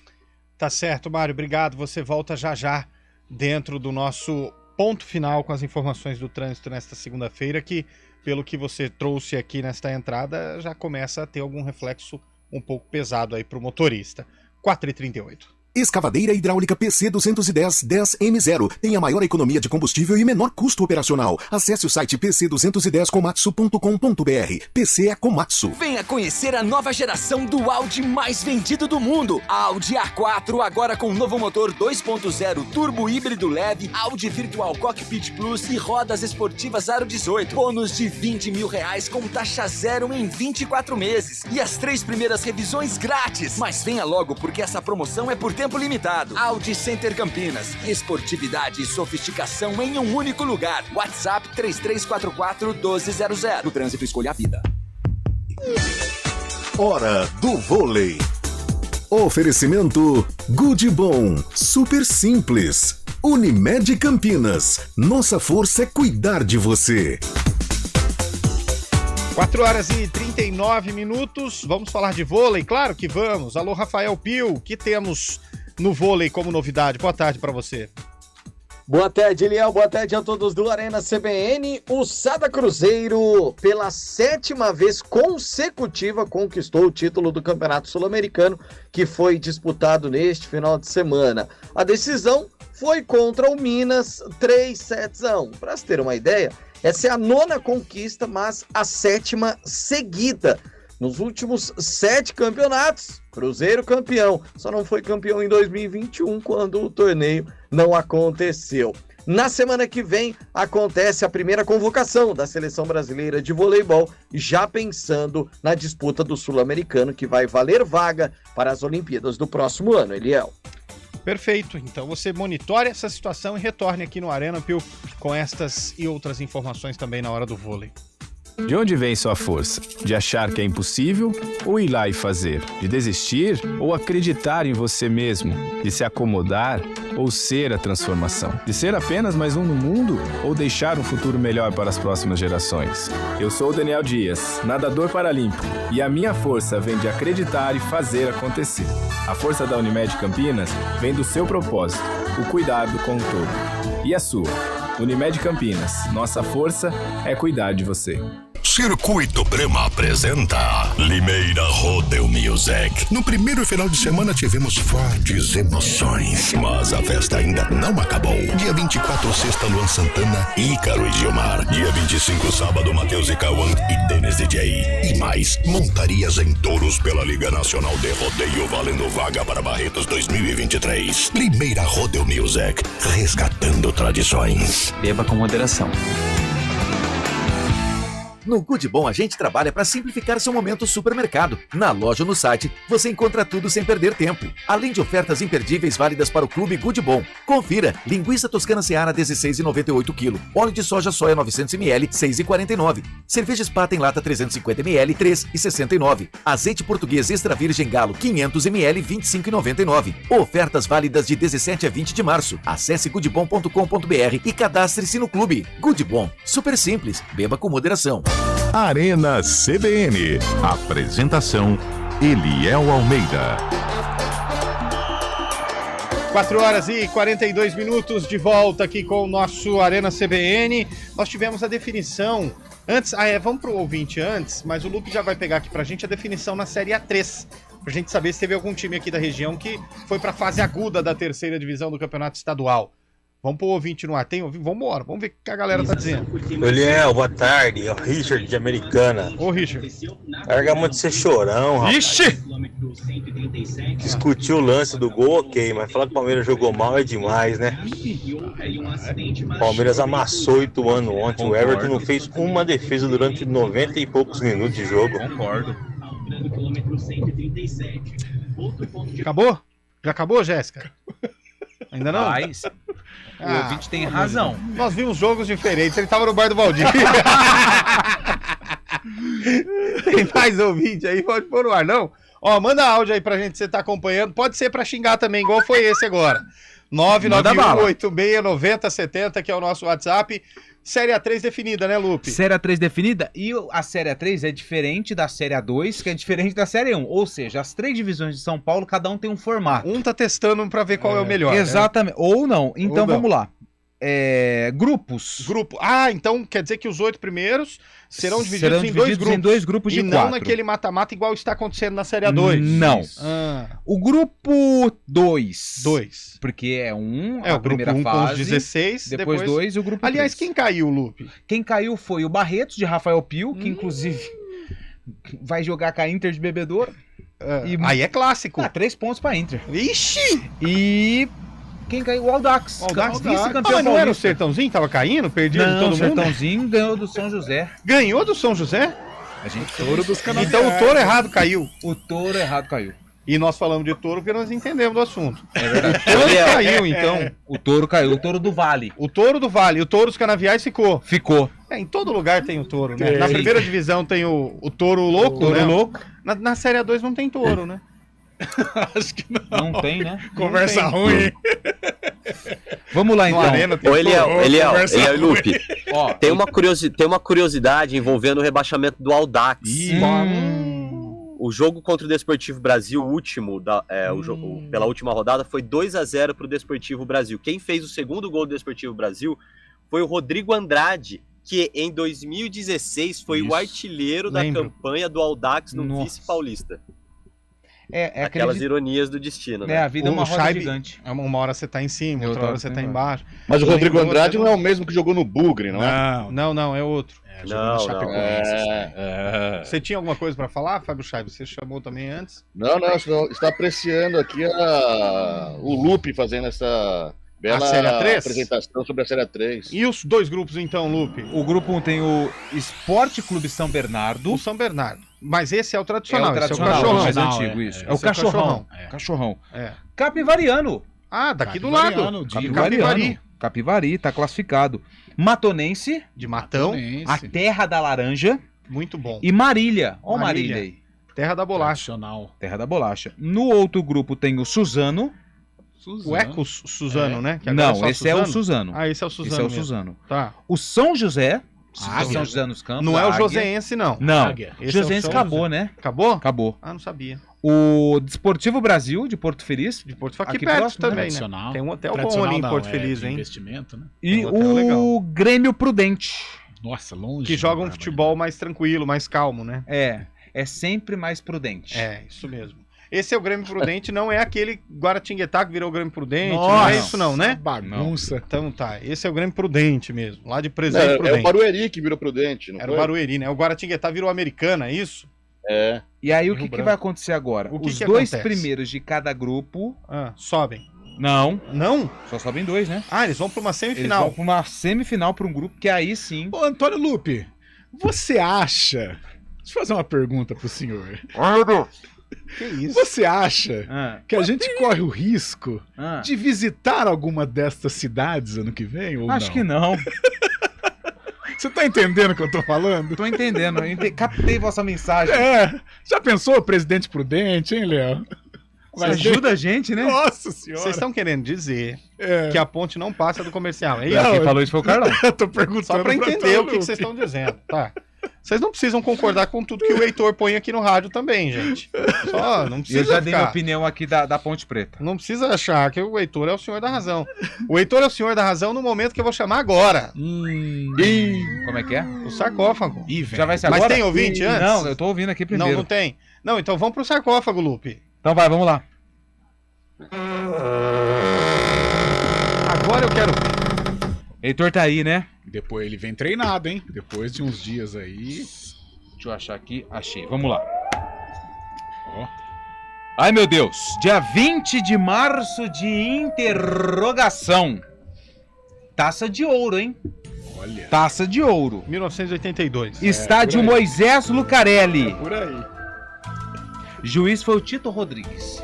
Tá certo, Mário, obrigado. Você volta já dentro do nosso ponto final com as informações do trânsito nesta segunda-feira, que pelo que você trouxe aqui nesta entrada, já começa a ter algum reflexo um pouco pesado aí para o motorista. 4h38. Escavadeira hidráulica PC 210 10M0. Tem a maior economia de combustível e menor custo operacional. Acesse o site pc210komatsu.com.br. PC é Komatsu. Venha conhecer a nova geração do Audi mais vendido do mundo. Audi A4, agora com novo motor 2.0 turbo híbrido leve, Audi Virtual Cockpit Plus e rodas esportivas Aro 18. Bônus de R$20 mil com taxa zero em 24 meses. E as 3 primeiras revisões grátis. Mas venha logo, porque essa promoção é por tempo limitado. Audi Center Campinas. Esportividade e sofisticação em um único lugar. WhatsApp 3344-1200. No trânsito, escolha a vida. Hora do vôlei. Oferecimento Good Bom. Super simples. Unimed Campinas. Nossa força é cuidar de você. 4h39. Vamos falar de vôlei? Claro que vamos. Alô, Rafael Pio, o que temos no vôlei como novidade? Boa tarde para você. Boa tarde, Eliel. Boa tarde a todos do Arena CBN. O Sada Cruzeiro, pela 7ª vez consecutiva, conquistou o título do Campeonato Sul-Americano, que foi disputado neste final de semana. A decisão foi contra o Minas, 3-1. Para se ter uma ideia, essa é a 9ª conquista, mas a 7ª seguida. Nos últimos 7 campeonatos, Cruzeiro campeão. Só não foi campeão em 2021, quando o torneio não aconteceu. Na semana que vem, acontece a primeira convocação da Seleção Brasileira de Voleibol, já pensando na disputa do Sul-Americano, que vai valer vaga para as Olimpíadas do próximo ano, Eliel. Perfeito, então você monitore essa situação e retorne aqui no Arena, Pio, com estas e outras informações também na hora do vôlei. De onde vem sua força? De achar que é impossível ou ir lá e fazer? De desistir ou acreditar em você mesmo? De se acomodar ou ser a transformação? De ser apenas mais um no mundo ou deixar um futuro melhor para as próximas gerações? Eu sou o Daniel Dias, nadador paralímpico, e a minha força vem de acreditar e fazer acontecer. A força da Unimed Campinas vem do seu propósito, o cuidado com o todo. E a sua? Unimed Campinas, nossa força é cuidar de você. Circuito Brema apresenta Limeira Rodeo Music. No primeiro final de semana tivemos fortes emoções, mas a festa ainda não acabou. Dia 24, sexta, Luan Santana, Ícaro e Gilmar. Dia 25, sábado, Matheus e Cauã e Denis DJ. E mais, montarias em touros pela Liga Nacional de Rodeio, valendo vaga para Barretos 2023. Limeira Rodeo Music, resgatando tradições. Beba com moderação. No Good Bom, a gente trabalha para simplificar seu momento supermercado. Na loja ou no site, você encontra tudo sem perder tempo. Além de ofertas imperdíveis válidas para o Clube Good Bom. Confira: linguiça toscana Seara 16,98 kg, óleo de soja soia 900 ml 6,49, cerveja Spaten lata 350 ml 3,69, azeite português extra virgem Galo 500 ml 25,99. Ofertas válidas de 17 a 20 de março. Acesse goodbom.com.br e cadastre-se no clube. Good Bom, super simples, beba com moderação. Arena CBN. Apresentação: Eliel Almeida. 4h42 de volta aqui com o nosso Arena CBN. Nós tivemos a definição. Antes, vamos pro ouvinte antes, mas o Lupe já vai pegar aqui pra gente a definição na Série A3. Pra gente saber se teve algum time aqui da região que foi pra fase aguda da terceira divisão do Campeonato Estadual. Vamos pro ouvinte no ar. Tem ouvinte? Vamos embora. Vamos ver o que a galera tá dizendo. Eliel, boa tarde. É o Richard de Americana. Ô, Richard. Larga a mão de ser chorão, rapaz. Ixi! Discutiu o lance do gol, ok, mas falar que o Palmeiras jogou mal é demais, né? O Palmeiras amassou o Ituano ontem. O Everton não fez uma defesa durante 90 e poucos minutos de jogo. Concordo. Acabou? Já acabou, Jéssica? Ainda não? Mas o ouvinte tem razão. Nós vimos jogos diferentes. Ele tava no bar do Valdir. Tem mais ouvinte aí? Pode pôr no ar, não? Ó, manda áudio aí pra gente, você tá acompanhando. Pode ser pra xingar também, igual foi esse agora. 991869070, que é o nosso WhatsApp. Série A3 definida, né, Lupe? Série A3 definida, e a Série A3 é diferente da Série A2, que é diferente da Série 1. Ou seja, as 3 divisões de São Paulo, cada um tem um formato. Um tá testando pra ver qual é o melhor. Exatamente. Né? Ou não. Então vamos lá. Grupos. Então quer dizer que os 8 primeiros serão divididos em dois grupos de 4. E não naquele mata-mata igual está acontecendo na Série A2. Não. O grupo 2. Porque é a primeira fase. Com os 16. Depois 2 e o grupo 3. Aliás, quem caiu, Lupe? Quem caiu foi o Barretos, de Rafael Pio, que inclusive vai jogar com a Inter de Bebedouro. Aí é clássico. 3 pontos pra Inter. Ixi! E... quem caiu? O Aldax. Vice-campeão. Mas não era o Sertãozinho? Tava caindo? Perdido de todo mundo? O Sertãozinho ganhou do São José. Ganhou do São José? Touro dos Canaviais. Então o touro errado caiu. O touro errado caiu. E nós falamos de touro porque nós entendemos do assunto. É verdade. O touro caiu, então. O touro caiu. O touro do Vale. O touro do Vale. O touro dos Canaviais ficou. Ficou. Em todo lugar tem o touro, né? Na primeira divisão tem o touro louco, touro né? louco. Na Série A2 não tem touro, né? Acho que não. Não tem, né? Conversa ruim. Vamos lá, então. Ô, Eliel e Lupe. Ó, tem uma curiosidade envolvendo o rebaixamento do Audax. O jogo contra o Desportivo Brasil, o último, pela última rodada, foi 2-0 para o Desportivo Brasil. Quem fez o segundo gol do Desportivo Brasil foi o Rodrigo Andrade, que em 2016 foi o artilheiro da campanha do Audax no Vice Paulista. Aquelas ironias do destino, né? A vida é uma roda gigante. Uma hora você tá em cima, outra hora você tá embaixo. Mas o Rodrigo Andrade não é o mesmo que jogou no Bugre, não é? Não, é outro. Não. Você tinha alguma coisa pra falar, Fábio Chay? Você chamou também antes? Não, está apreciando aqui o Lupe fazendo essa bela apresentação sobre a Série A3. E os 2 grupos então, Lupe? O grupo 1 tem o Esporte Clube São Bernardo. O São Bernardo. Mas esse é o tradicional, esse é o cachorrão. Mais antigo, isso. É o cachorrão. Cachorrão. Capivariano. Daqui do lado. Capivari, tá classificado. Matonense. De Matão. A Terra da Laranja. Muito bom. E Marília. Ó Marília aí. Terra da Bolacha. Terra da Bolacha. No outro grupo tem o Suzano. O Ecos Suzano, né? Não, esse é o Suzano. Esse é o Suzano. Esse é o Suzano. Tá. O São José. São José nos Campos. Não é o Joseense, não. Não. Joseense acabou, né? Acabou? Acabou. Não sabia. O Desportivo Brasil, de Porto Feliz. De Porto Feliz. Aqui perto próximo, também, né? Tem um hotel bom ali em Porto Feliz, hein? Investimento, né? E o Grêmio Prudente. Nossa, longe. Que jogam um futebol mais tranquilo, mais calmo, né? É sempre mais prudente. É, isso mesmo. Esse é o Grêmio Prudente, não é aquele Guaratinguetá que virou Grêmio Prudente, Nossa, não é isso não, né? Bagunça. Então tá, esse é o Grêmio Prudente mesmo, lá de Presidente Prudente. É o Barueri que virou Prudente, não Era foi? o Barueri, né? O Guaratinguetá virou Americana, é isso? É. E aí o que vai acontecer agora? Os dois primeiros de cada grupo sobem. Não. Não? Só sobem 2, né? Ah, eles vão pra uma semifinal. Eles vão pra uma semifinal pra um grupo que aí sim... Ô, Antônio Lupe, você acha... Deixa eu fazer uma pergunta pro senhor. Ai, meu Deus. Que isso? Você acha que a gente corre o risco de visitar alguma destas cidades ano que vem ou Acho não? que não. Você tá entendendo o que eu tô falando? Tô entendendo, captei vossa mensagem. Já pensou Presidente Prudente, hein, Léo? Você ajuda a gente, né? Nossa senhora. Vocês estão querendo dizer que a ponte não passa do comercial, é isso? Não, quem falou isso foi o Carlão. Eu tô perguntando Só pra entender o que vocês estão dizendo, tá? Vocês não precisam concordar com tudo que o Heitor põe aqui no rádio também, gente. Só, não precisa Eu já dei ficar... minha opinião aqui da Ponte Preta. Não precisa achar que o Heitor é o senhor da razão. O Heitor é o senhor da razão no momento que eu vou chamar agora. Como é que é? O sarcófago. Já vai ser agora? Mas tem ouvinte antes? Não, eu tô ouvindo aqui primeiro. Não, não tem. Não, então vamos pro sarcófago, Lupe. Então vai, vamos lá. Agora eu quero ver. Heitor tá aí, né? Depois ele vem treinado, hein? Depois de uns dias aí. Deixa eu achar aqui. Achei. Vamos lá. Ai, meu Deus. Dia 20 de março de interrogação. Taça de ouro, hein? Olha. Taça de ouro. 1982. Estádio Moisés Lucarelli. Por aí. Juiz foi o Tito Rodrigues.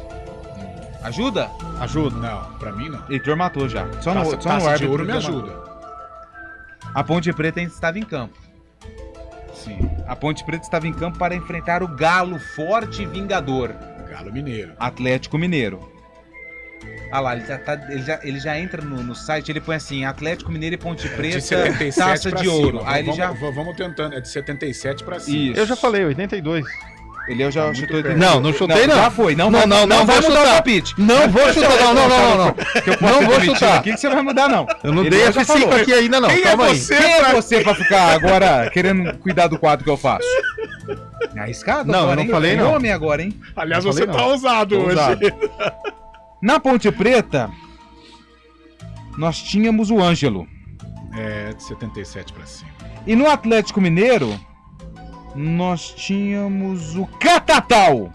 Ajuda? Ajuda. Não, pra mim não. Heitor matou já. Só no Taça de árbitro ouro me que ajuda. A Ponte Preta ainda estava em campo. Sim. A Ponte Preta estava em campo para enfrentar o Galo Forte e Vingador. Galo Mineiro. Atlético Mineiro. Ah lá, ele já entra no site, ele põe assim, Atlético Mineiro e Ponte Preta, taça de ouro. Aí ele já... Vamos tentando, é de 77 pra cima. Isso. Eu já falei, 82. Ele já chutou 82. Não, não chutei não. Já foi. Não vai mudar chutar. o palpite. Não vou chutar, não. Não vou chutar. Aqui que você vai mudar, não. Eu não dei F5 aqui ainda, não. Calma aí. Quem é você pra ficar agora querendo cuidar do quadro que eu faço? Arriscado? Não, agora, eu não falei, não. Homem agora, hein? Aliás, você tá ousado hoje. Na Ponte Preta, nós tínhamos o Ângelo. É, de 77 pra cima. E no Atlético Mineiro, nós tínhamos o Catatal.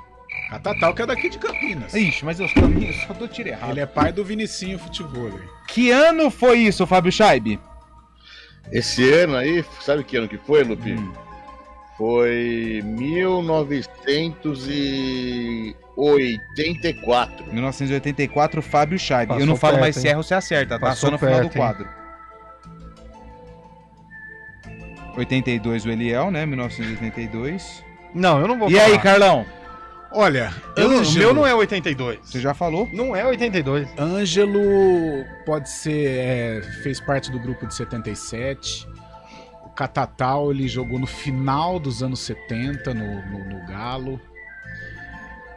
Catatal, que é daqui de Campinas. Ixi, mas eu só dou tiro errado. Ele é pai do Vinicinho Futebol. Que ano foi isso, Fábio Scheibe? Esse ano aí, sabe que ano que foi, Lupi? Foi 1984. 1984, Fábio Scheibe. Passou Eu não falo perto, mais hein? se erra ou se acerta, tá? Passou Só no final do perto, hein? quadro. 82 o Eliel, né? 1982. Não, eu não vou E falar. aí, Carlão? Olha, O meu não é 82. Você já falou? Não é 82. Ângelo pode ser, fez parte do grupo de 77. O Catatal, ele jogou no final dos anos 70 no Galo.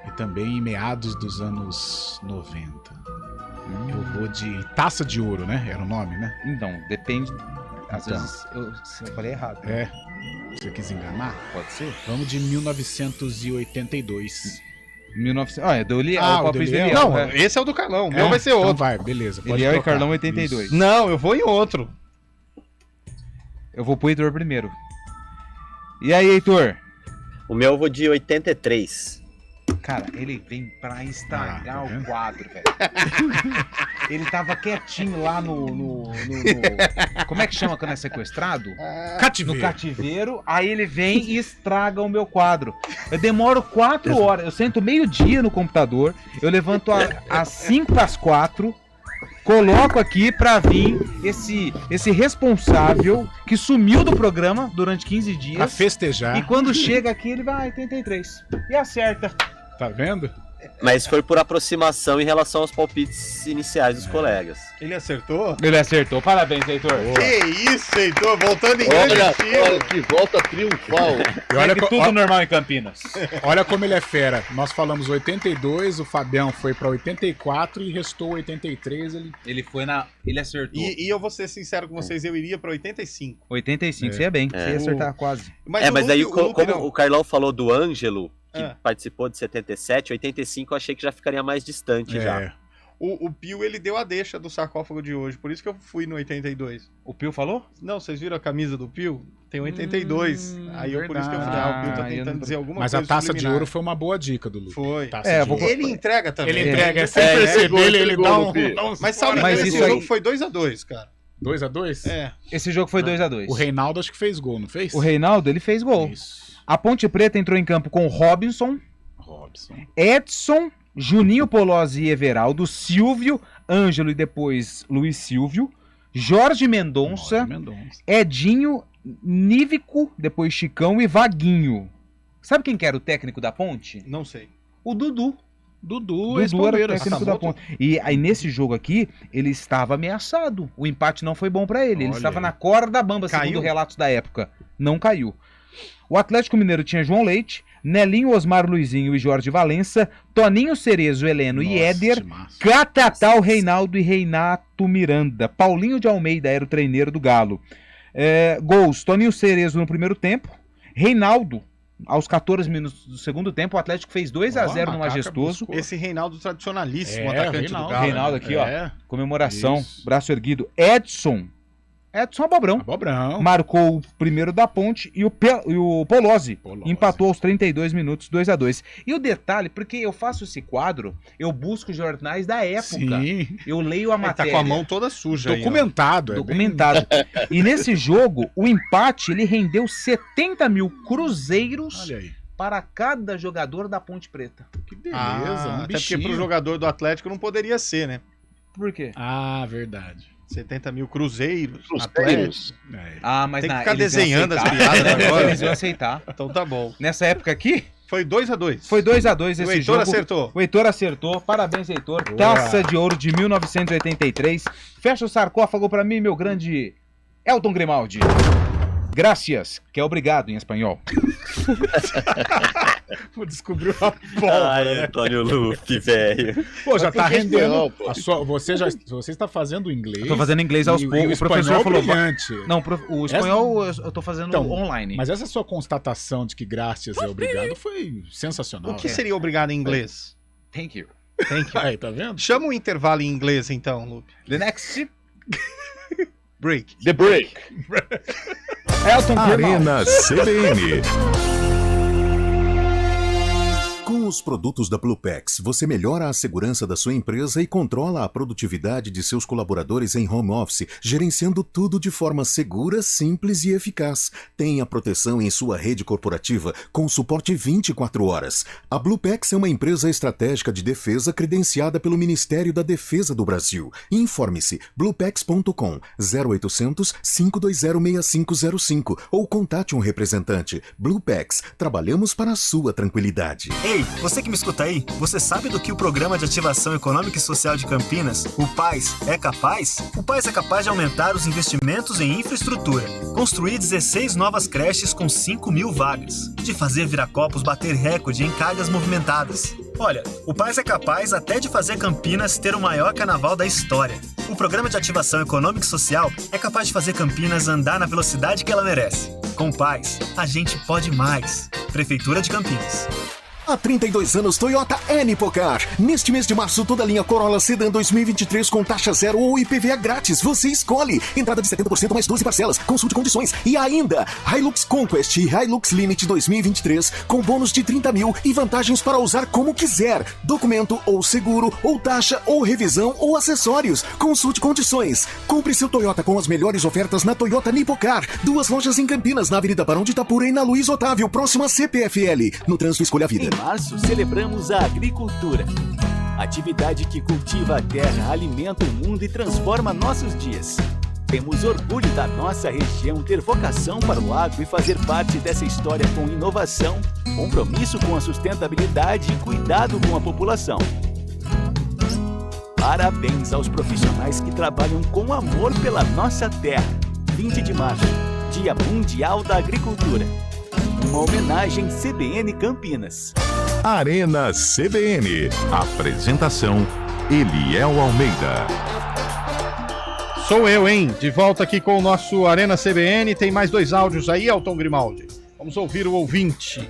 E também em meados dos anos 90. Eu vou de Taça de Ouro, né? Era o nome, né? Então, depende. Às Então. vezes eu falei errado. É. Você quis enganar? Pode ser? Vamos de 1982. 1900. É do Eliel. Ah, o palpite o do do Eliel. Eliel. Não, é. esse é o do Carlão. O meu vai ser outro. Então vai, beleza. Pode Eliel e trocar. Carlão 82. Isso. Não, eu vou em outro. Eu vou pro Heitor primeiro. E aí, Heitor? O meu eu vou de 83. Cara, ele vem pra estragar tá o vendo? quadro, velho. Ele tava quietinho lá no... Como é que chama quando é sequestrado? Cativeiro. No cativeiro. Aí ele vem e estraga o meu quadro. Eu demoro 4 horas. Eu sento meio-dia no computador. Eu levanto às 5 às 4. Coloco aqui pra vir esse responsável que sumiu do programa durante 15 dias. Pra festejar. E quando chega aqui, ele vai 83. E acerta. Tá vendo? Mas foi por aproximação em relação aos palpites iniciais dos colegas. Ele acertou? Ele acertou. Parabéns, Heitor. Que isso, Heitor. Voltando em grande estilo. Olha que volta triunfal. E olha tudo normal em Campinas. Olha como ele é fera. Nós falamos 82, o Fabião foi pra 84 e restou 83. Ele acertou. E eu vou ser sincero com vocês, eu iria pra 85. 85, você ia bem. Você ia acertar quase. Mas daí, como o Carlão falou do Ângelo, que participou de 77, 85 eu achei que já ficaria mais distante já. O Pio, ele deu a deixa do sarcófago de hoje, por isso que eu fui no 82. O Pio falou? Não, vocês viram a camisa do Pio? Tem 82. Aí por isso que eu falei, o Pio tá tentando dizer alguma Mas coisa. Mas a taça de ouro foi uma boa dica do Lucas. Foi. Ele entrega também. Ele entrega, sem perceber, ele dá um... Mas salve, esse jogo foi 2x2, cara. 2x2? É. Esse jogo foi 2x2. O Reinaldo acho que fez gol, não fez? O Reinaldo, ele fez gol. Isso. A Ponte Preta entrou em campo com Robinson, Edson, Juninho Polozzi e Everaldo, Silvio, Ângelo e depois Luiz Silvio, Jorge Mendonça, Edinho, Nívico, depois Chicão e Vaguinho. Sabe quem que era o técnico da Ponte? Não sei. O Dudu. Dudu era o técnico da Ponte. E aí nesse jogo aqui, ele estava ameaçado. O empate não foi bom pra ele. Ele estava na corda bamba, segundo relatos da época. Não caiu. O Atlético Mineiro tinha João Leite, Nelinho, Osmar Luizinho e Jorge Valença, Toninho Cerezo, Heleno e Éder, Catatal, Reinaldo e Reinato Miranda. Paulinho de Almeida era o treineiro do Galo. Gols, Toninho Cerezo no primeiro tempo, Reinaldo, aos 14 minutos do segundo tempo, o Atlético fez 2x0 no Majestoso. Esse Reinaldo tradicionalíssimo, atacante do Galo. Reinaldo aqui, ó, comemoração, braço erguido. Edson Abobrão. Marcou o primeiro da Ponte e o Polozzi empatou aos 32 minutos, 2x2. E o detalhe, porque eu faço esse quadro, eu busco jornais da época. Sim. Eu leio a matéria. Tá com a mão toda suja. Documentado. E nesse jogo, o empate, ele rendeu 70 mil cruzeiros para cada jogador da Ponte Preta. Que beleza. Até porque pro jogador do Atlético não poderia ser, né? Por quê? Verdade. 70 mil cruzeiros. Mas tem que ficar desenhando as piadas agora. Eles iam aceitar. Então tá bom. Nessa época aqui... Foi 2x2. Foi 2x2 esse jogo. Acertou. O Heitor acertou. Parabéns, Heitor. Boa. Taça de Ouro de 1983. Fecha o sarcófago pra mim, meu grande Elton Grimaldi. Gracias, que é obrigado em espanhol. Descobriu a bola. Ai, Antônio Luffy, velho. Pô, já tá rendendo. Você está fazendo inglês. Eu tô fazendo inglês aos poucos. O professor falou. Brilhante. Não, o espanhol eu tô fazendo online. Mas essa sua constatação de que graças é obrigado foi sensacional. O que seria obrigado em inglês? Thank you. Aí, tá vendo? Chama um intervalo em inglês, então, Lupe. The next break. The break. Elton Arena CBN. Com os produtos da Bluepax, você melhora a segurança da sua empresa e controla a produtividade de seus colaboradores em home office, gerenciando tudo de forma segura, simples e eficaz. Tenha proteção em sua rede corporativa com suporte 24 horas. A Bluepax é uma empresa estratégica de defesa credenciada pelo Ministério da Defesa do Brasil. Informe-se bluepax.com 0800 520 6505 ou contate um representante. Bluepax, trabalhamos para a sua tranquilidade. Ei, você que me escuta aí, você sabe do que o Programa de Ativação Econômica e Social de Campinas, o PAIS, é capaz? O PAIS é capaz de aumentar os investimentos em infraestrutura, construir 16 novas creches com 5.000 vagas, de fazer Viracopos bater recorde em cargas movimentadas. Olha, o PAIS é capaz até de fazer Campinas ter o maior carnaval da história. O Programa de Ativação Econômica e Social é capaz de fazer Campinas andar na velocidade que ela merece. Com o PAIS, a gente pode mais. Prefeitura de Campinas. Há 32 anos, Toyota é Nipocar. Neste mês de março, toda a linha Corolla Sedan 2023 com taxa zero ou IPVA grátis. Você escolhe. Entrada de 70% mais 12 parcelas. Consulte condições. E ainda, Hilux Conquest e Hilux Limit 2023 com bônus de 30 mil e vantagens para usar como quiser. Documento ou seguro, ou taxa, ou revisão, ou acessórios. Consulte condições. Compre seu Toyota com as melhores ofertas na Toyota Nipocar. 2 lojas em Campinas, na Avenida Barão de Itapura e na Luiz Otávio, próxima a CPFL. No trânsito, escolha a vida. Em março, celebramos a agricultura. Atividade que cultiva a terra, alimenta o mundo e transforma nossos dias. Temos orgulho da nossa região ter vocação para o agro e fazer parte dessa história com inovação, compromisso com a sustentabilidade e cuidado com a população. Parabéns aos profissionais que trabalham com amor pela nossa terra. 20 de março, Dia Mundial da Agricultura. Uma homenagem CBN Campinas. Arena CBN. Apresentação: Eliel Almeida. Sou eu, hein? De volta aqui com o nosso Arena CBN. Tem mais 2 áudios aí, Elton Grimaldi. Vamos ouvir o ouvinte.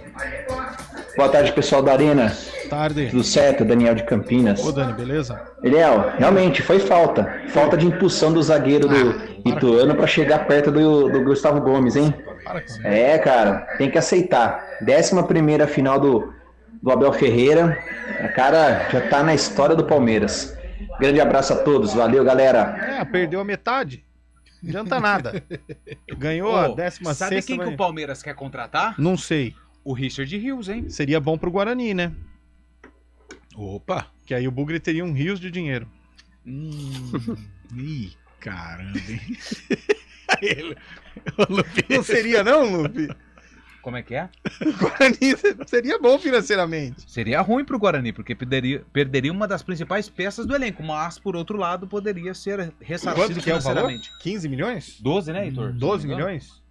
Boa tarde, pessoal da Arena. Tarde. Tudo certo, Daniel de Campinas. Ô, Dani, beleza? Eliel, realmente foi falta. Falta de impulsão do zagueiro do Ituano para chegar perto do Gustavo Gomes, hein? É, cara, tem que aceitar. 11ª final do Abel Ferreira. A cara já tá na história do Palmeiras. Grande abraço a todos. Valeu, galera. Perdeu a metade. Não adianta nada. Ganhou a 16ª. Sabe quem que o Palmeiras quer contratar? Não sei. O Richard Rios, hein? Seria bom pro Guarani, né? Opa! Que aí o Bugre teria um rios de dinheiro. Ih, caramba, hein? Não seria não, Lupe? Como é que é? O Guarani seria bom financeiramente. Seria ruim pro Guarani, porque perderia uma das principais peças do elenco, mas, por outro lado, poderia ser ressarcido Quanto que é o valor? financeiramente. 15 milhões? 12, né, Heitor? 12 milhões?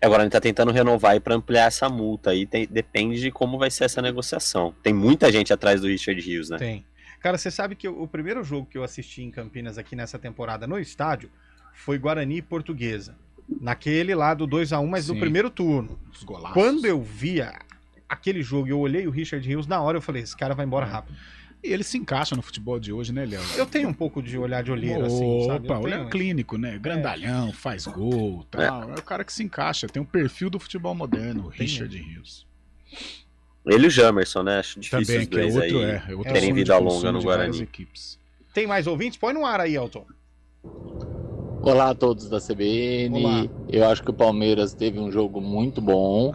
Agora a gente tá tentando renovar aí pra ampliar essa multa aí, depende de como vai ser essa negociação. Tem muita gente atrás do Richard Rios, né? Tem. Cara, você sabe que o primeiro jogo que eu assisti em Campinas aqui nessa temporada no estádio foi Guarani e Portuguesa. Naquele lá do 2-1, mas do primeiro turno. Os golaços. Quando eu via aquele jogo, eu olhei o Richard Rios, na hora eu falei, esse cara vai embora rápido. E ele se encaixa no futebol de hoje, né, Léo? Eu tenho um pouco de olhar de olheira, assim, sabe? Opa, olhar clínico, né? Grandalhão, faz gol, tal. É o cara que se encaixa, tem um perfil do futebol moderno, o Richard Rios. Ele e o Jamerson, né? Acho difícil Também, os dois que é outro, aí terem vida longa no Guarani. Tem mais ouvintes? Põe no ar aí, Elton. Olá a todos da CBN. Olá. Eu acho que o Palmeiras teve um jogo muito bom.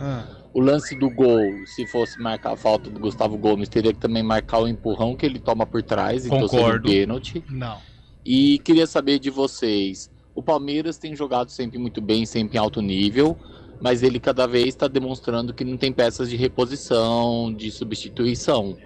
O lance do gol, se fosse marcar a falta do Gustavo Gomes, teria que também marcar o empurrão que ele toma por trás, então seria um pênalti. Não. E queria saber de vocês, o Palmeiras tem jogado sempre muito bem, sempre em alto nível, mas ele cada vez está demonstrando que não tem peças de reposição, de substituição.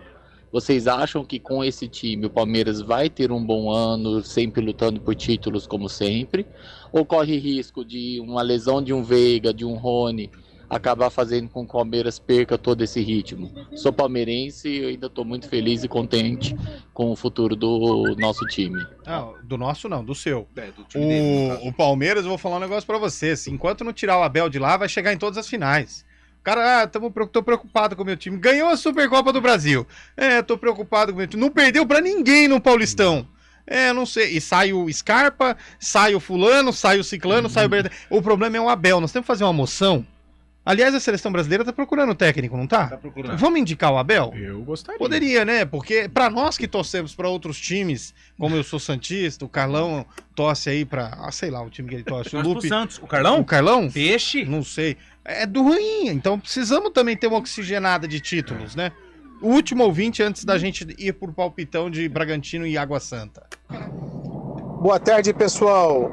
Vocês acham que com esse time o Palmeiras vai ter um bom ano, sempre lutando por títulos como sempre? Ou corre risco de uma lesão de um Veiga, de um Rony, acabar fazendo com que o Palmeiras perca todo esse ritmo? Sou palmeirense e ainda estou muito feliz e contente com o futuro do nosso time. Não, do nosso não, do seu. Do time dele, no caso. O Palmeiras, eu vou falar um negócio pra você. Assim, enquanto não tirar o Abel de lá, vai chegar em todas as finais. Cara, tô preocupado com o meu time. Ganhou a Supercopa do Brasil. Tô preocupado com o meu time. Não perdeu pra ninguém no Paulistão. Não sei. E sai o Scarpa, sai o fulano, sai o ciclano, sai o Bernardo. O problema é o Abel. Nós temos que fazer uma moção. Aliás, a seleção brasileira tá procurando o técnico, não tá? Tá procurando. Vamos indicar o Abel? Eu gostaria. Poderia, né? Porque pra nós que torcemos pra outros times, como eu sou santista, o Carlão torce aí pra, sei lá, o time que ele torce. O Torce pro Lupe. Santos. O Carlão? O Carlão? Peixe? Não sei. É do ruim, então precisamos também ter uma oxigenada de títulos, né? O último ouvinte antes da gente ir pro palpitão de Bragantino e Água Santa. Boa tarde, pessoal.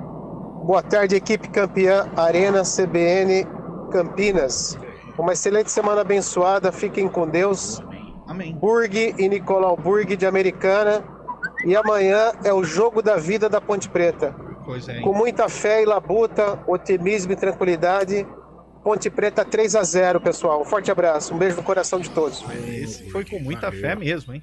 Boa tarde, equipe campeã Arena CBN Campinas. Uma excelente semana abençoada. Fiquem com Deus. Amém. Burg e Nicolau Burg de Americana. E amanhã é o jogo da vida da Ponte Preta. Pois é, hein? Com muita fé e labuta, otimismo e tranquilidade. Ponte Preta 3-0, pessoal. Um forte abraço. Um beijo no coração de todos. Esse foi com muita fé mesmo, hein?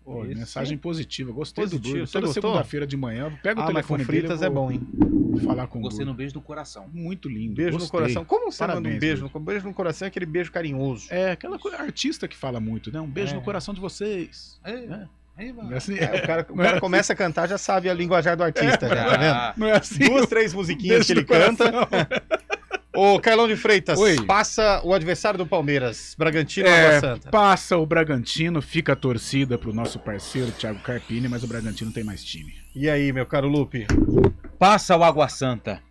Pô, mensagem positiva. Gostei Positivo. do Burgo. Você Toda gostou? segunda-feira de manhã, pega o telefone mas com fritas dele, é bom, hein? Vou falar com o Gostei Burgo. no beijo do coração. Muito lindo. Beijo gostei. no coração. Como você manda um Parabéns, beijo? Burgo. Beijo no coração é aquele beijo carinhoso. É, aquela coisa, artista que fala muito, né? Um beijo no coração de vocês. Não é assim? O cara começa a cantar, já sabe a linguajar do artista, já, tá vendo? Não é assim? 2, 3 musiquinhas que ele canta. Ô, Carlão de Freitas, Oi. passa o adversário do Palmeiras, Bragantino ou Água Santa? Passa o Bragantino, fica a torcida pro nosso parceiro Thiago Carpini, mas o Bragantino tem mais time. E aí, meu caro Lupe? Passa o Água Santa.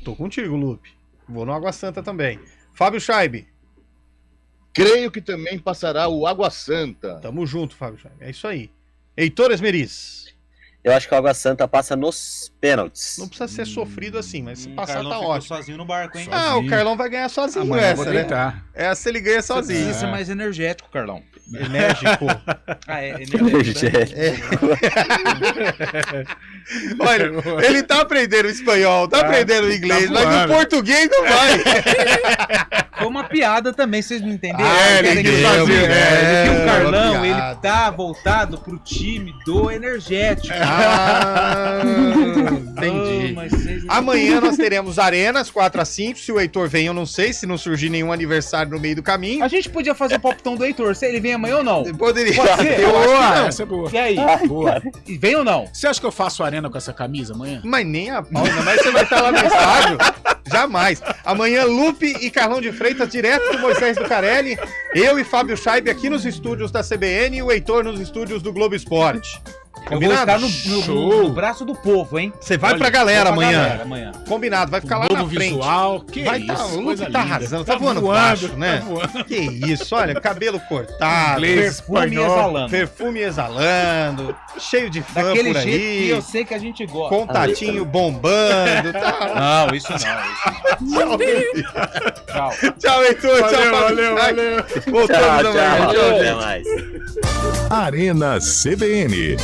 Tô contigo, Lupe. Vou no Água Santa também. Fábio Scheibe. Creio que também passará o Água Santa. Tamo junto, Fábio Scheibe. É isso aí. Heitor Esmeriz. eu acho que o Água Santa passa nos pênaltis. Não precisa ser sofrido assim, mas se passar Carlão tá ficou ótimo. sozinho no barco, hein? Ah, o Carlão vai ganhar sozinho Amanhã eu essa, vou né? deitar. Essa ele ganha sozinho. Precisa ser mais energético, Carlão. Enérgico. Energético. Olha, ele tá aprendendo espanhol, tá aprendendo inglês, mas no português não vai. Foi uma piada também, vocês não entenderam? Ele quis fazer, Porque o Carlão, ele tá voltado pro time do energético. Entendi. Amanhã nós teremos Arenas 4-5. Se o Heitor vem, eu não sei. Se não surgir nenhum aniversário no meio do caminho. A gente podia fazer o palpitão do Heitor. Se ele vem amanhã ou não? Poderia. Pode ser? Eu acho que não. Essa é boa. E aí? Boa. E vem ou não? Você acha que eu faço arena com essa camisa amanhã? Mas nem a pau, mas você vai estar lá no estádio. Jamais. Amanhã, Lupe e Carlão de Freitas, direto do Moisés do Carelli. Eu e Fábio Scheibe aqui nos estúdios da CBN e o Heitor nos estúdios do Globo Esporte. Combinado? Eu vou ficar no braço do povo, hein? Você vai pra galera amanhã. Combinado, vai ficar lá na frente. Visual, que vai isso, tá, o coisa Lupe tá linda. arrasando, tá voando baixo, né? Que isso, olha, cabelo cortado, perfume exalando. Perfume exalando, cheio de fã daquele por jeito aí. que eu sei que a gente gosta. Contatinho bombando. Tá. Não, isso não. Tchau. Tchau, Heitor. Valeu. Voltamos amanhã. Tchau, até mais. Arena CBN.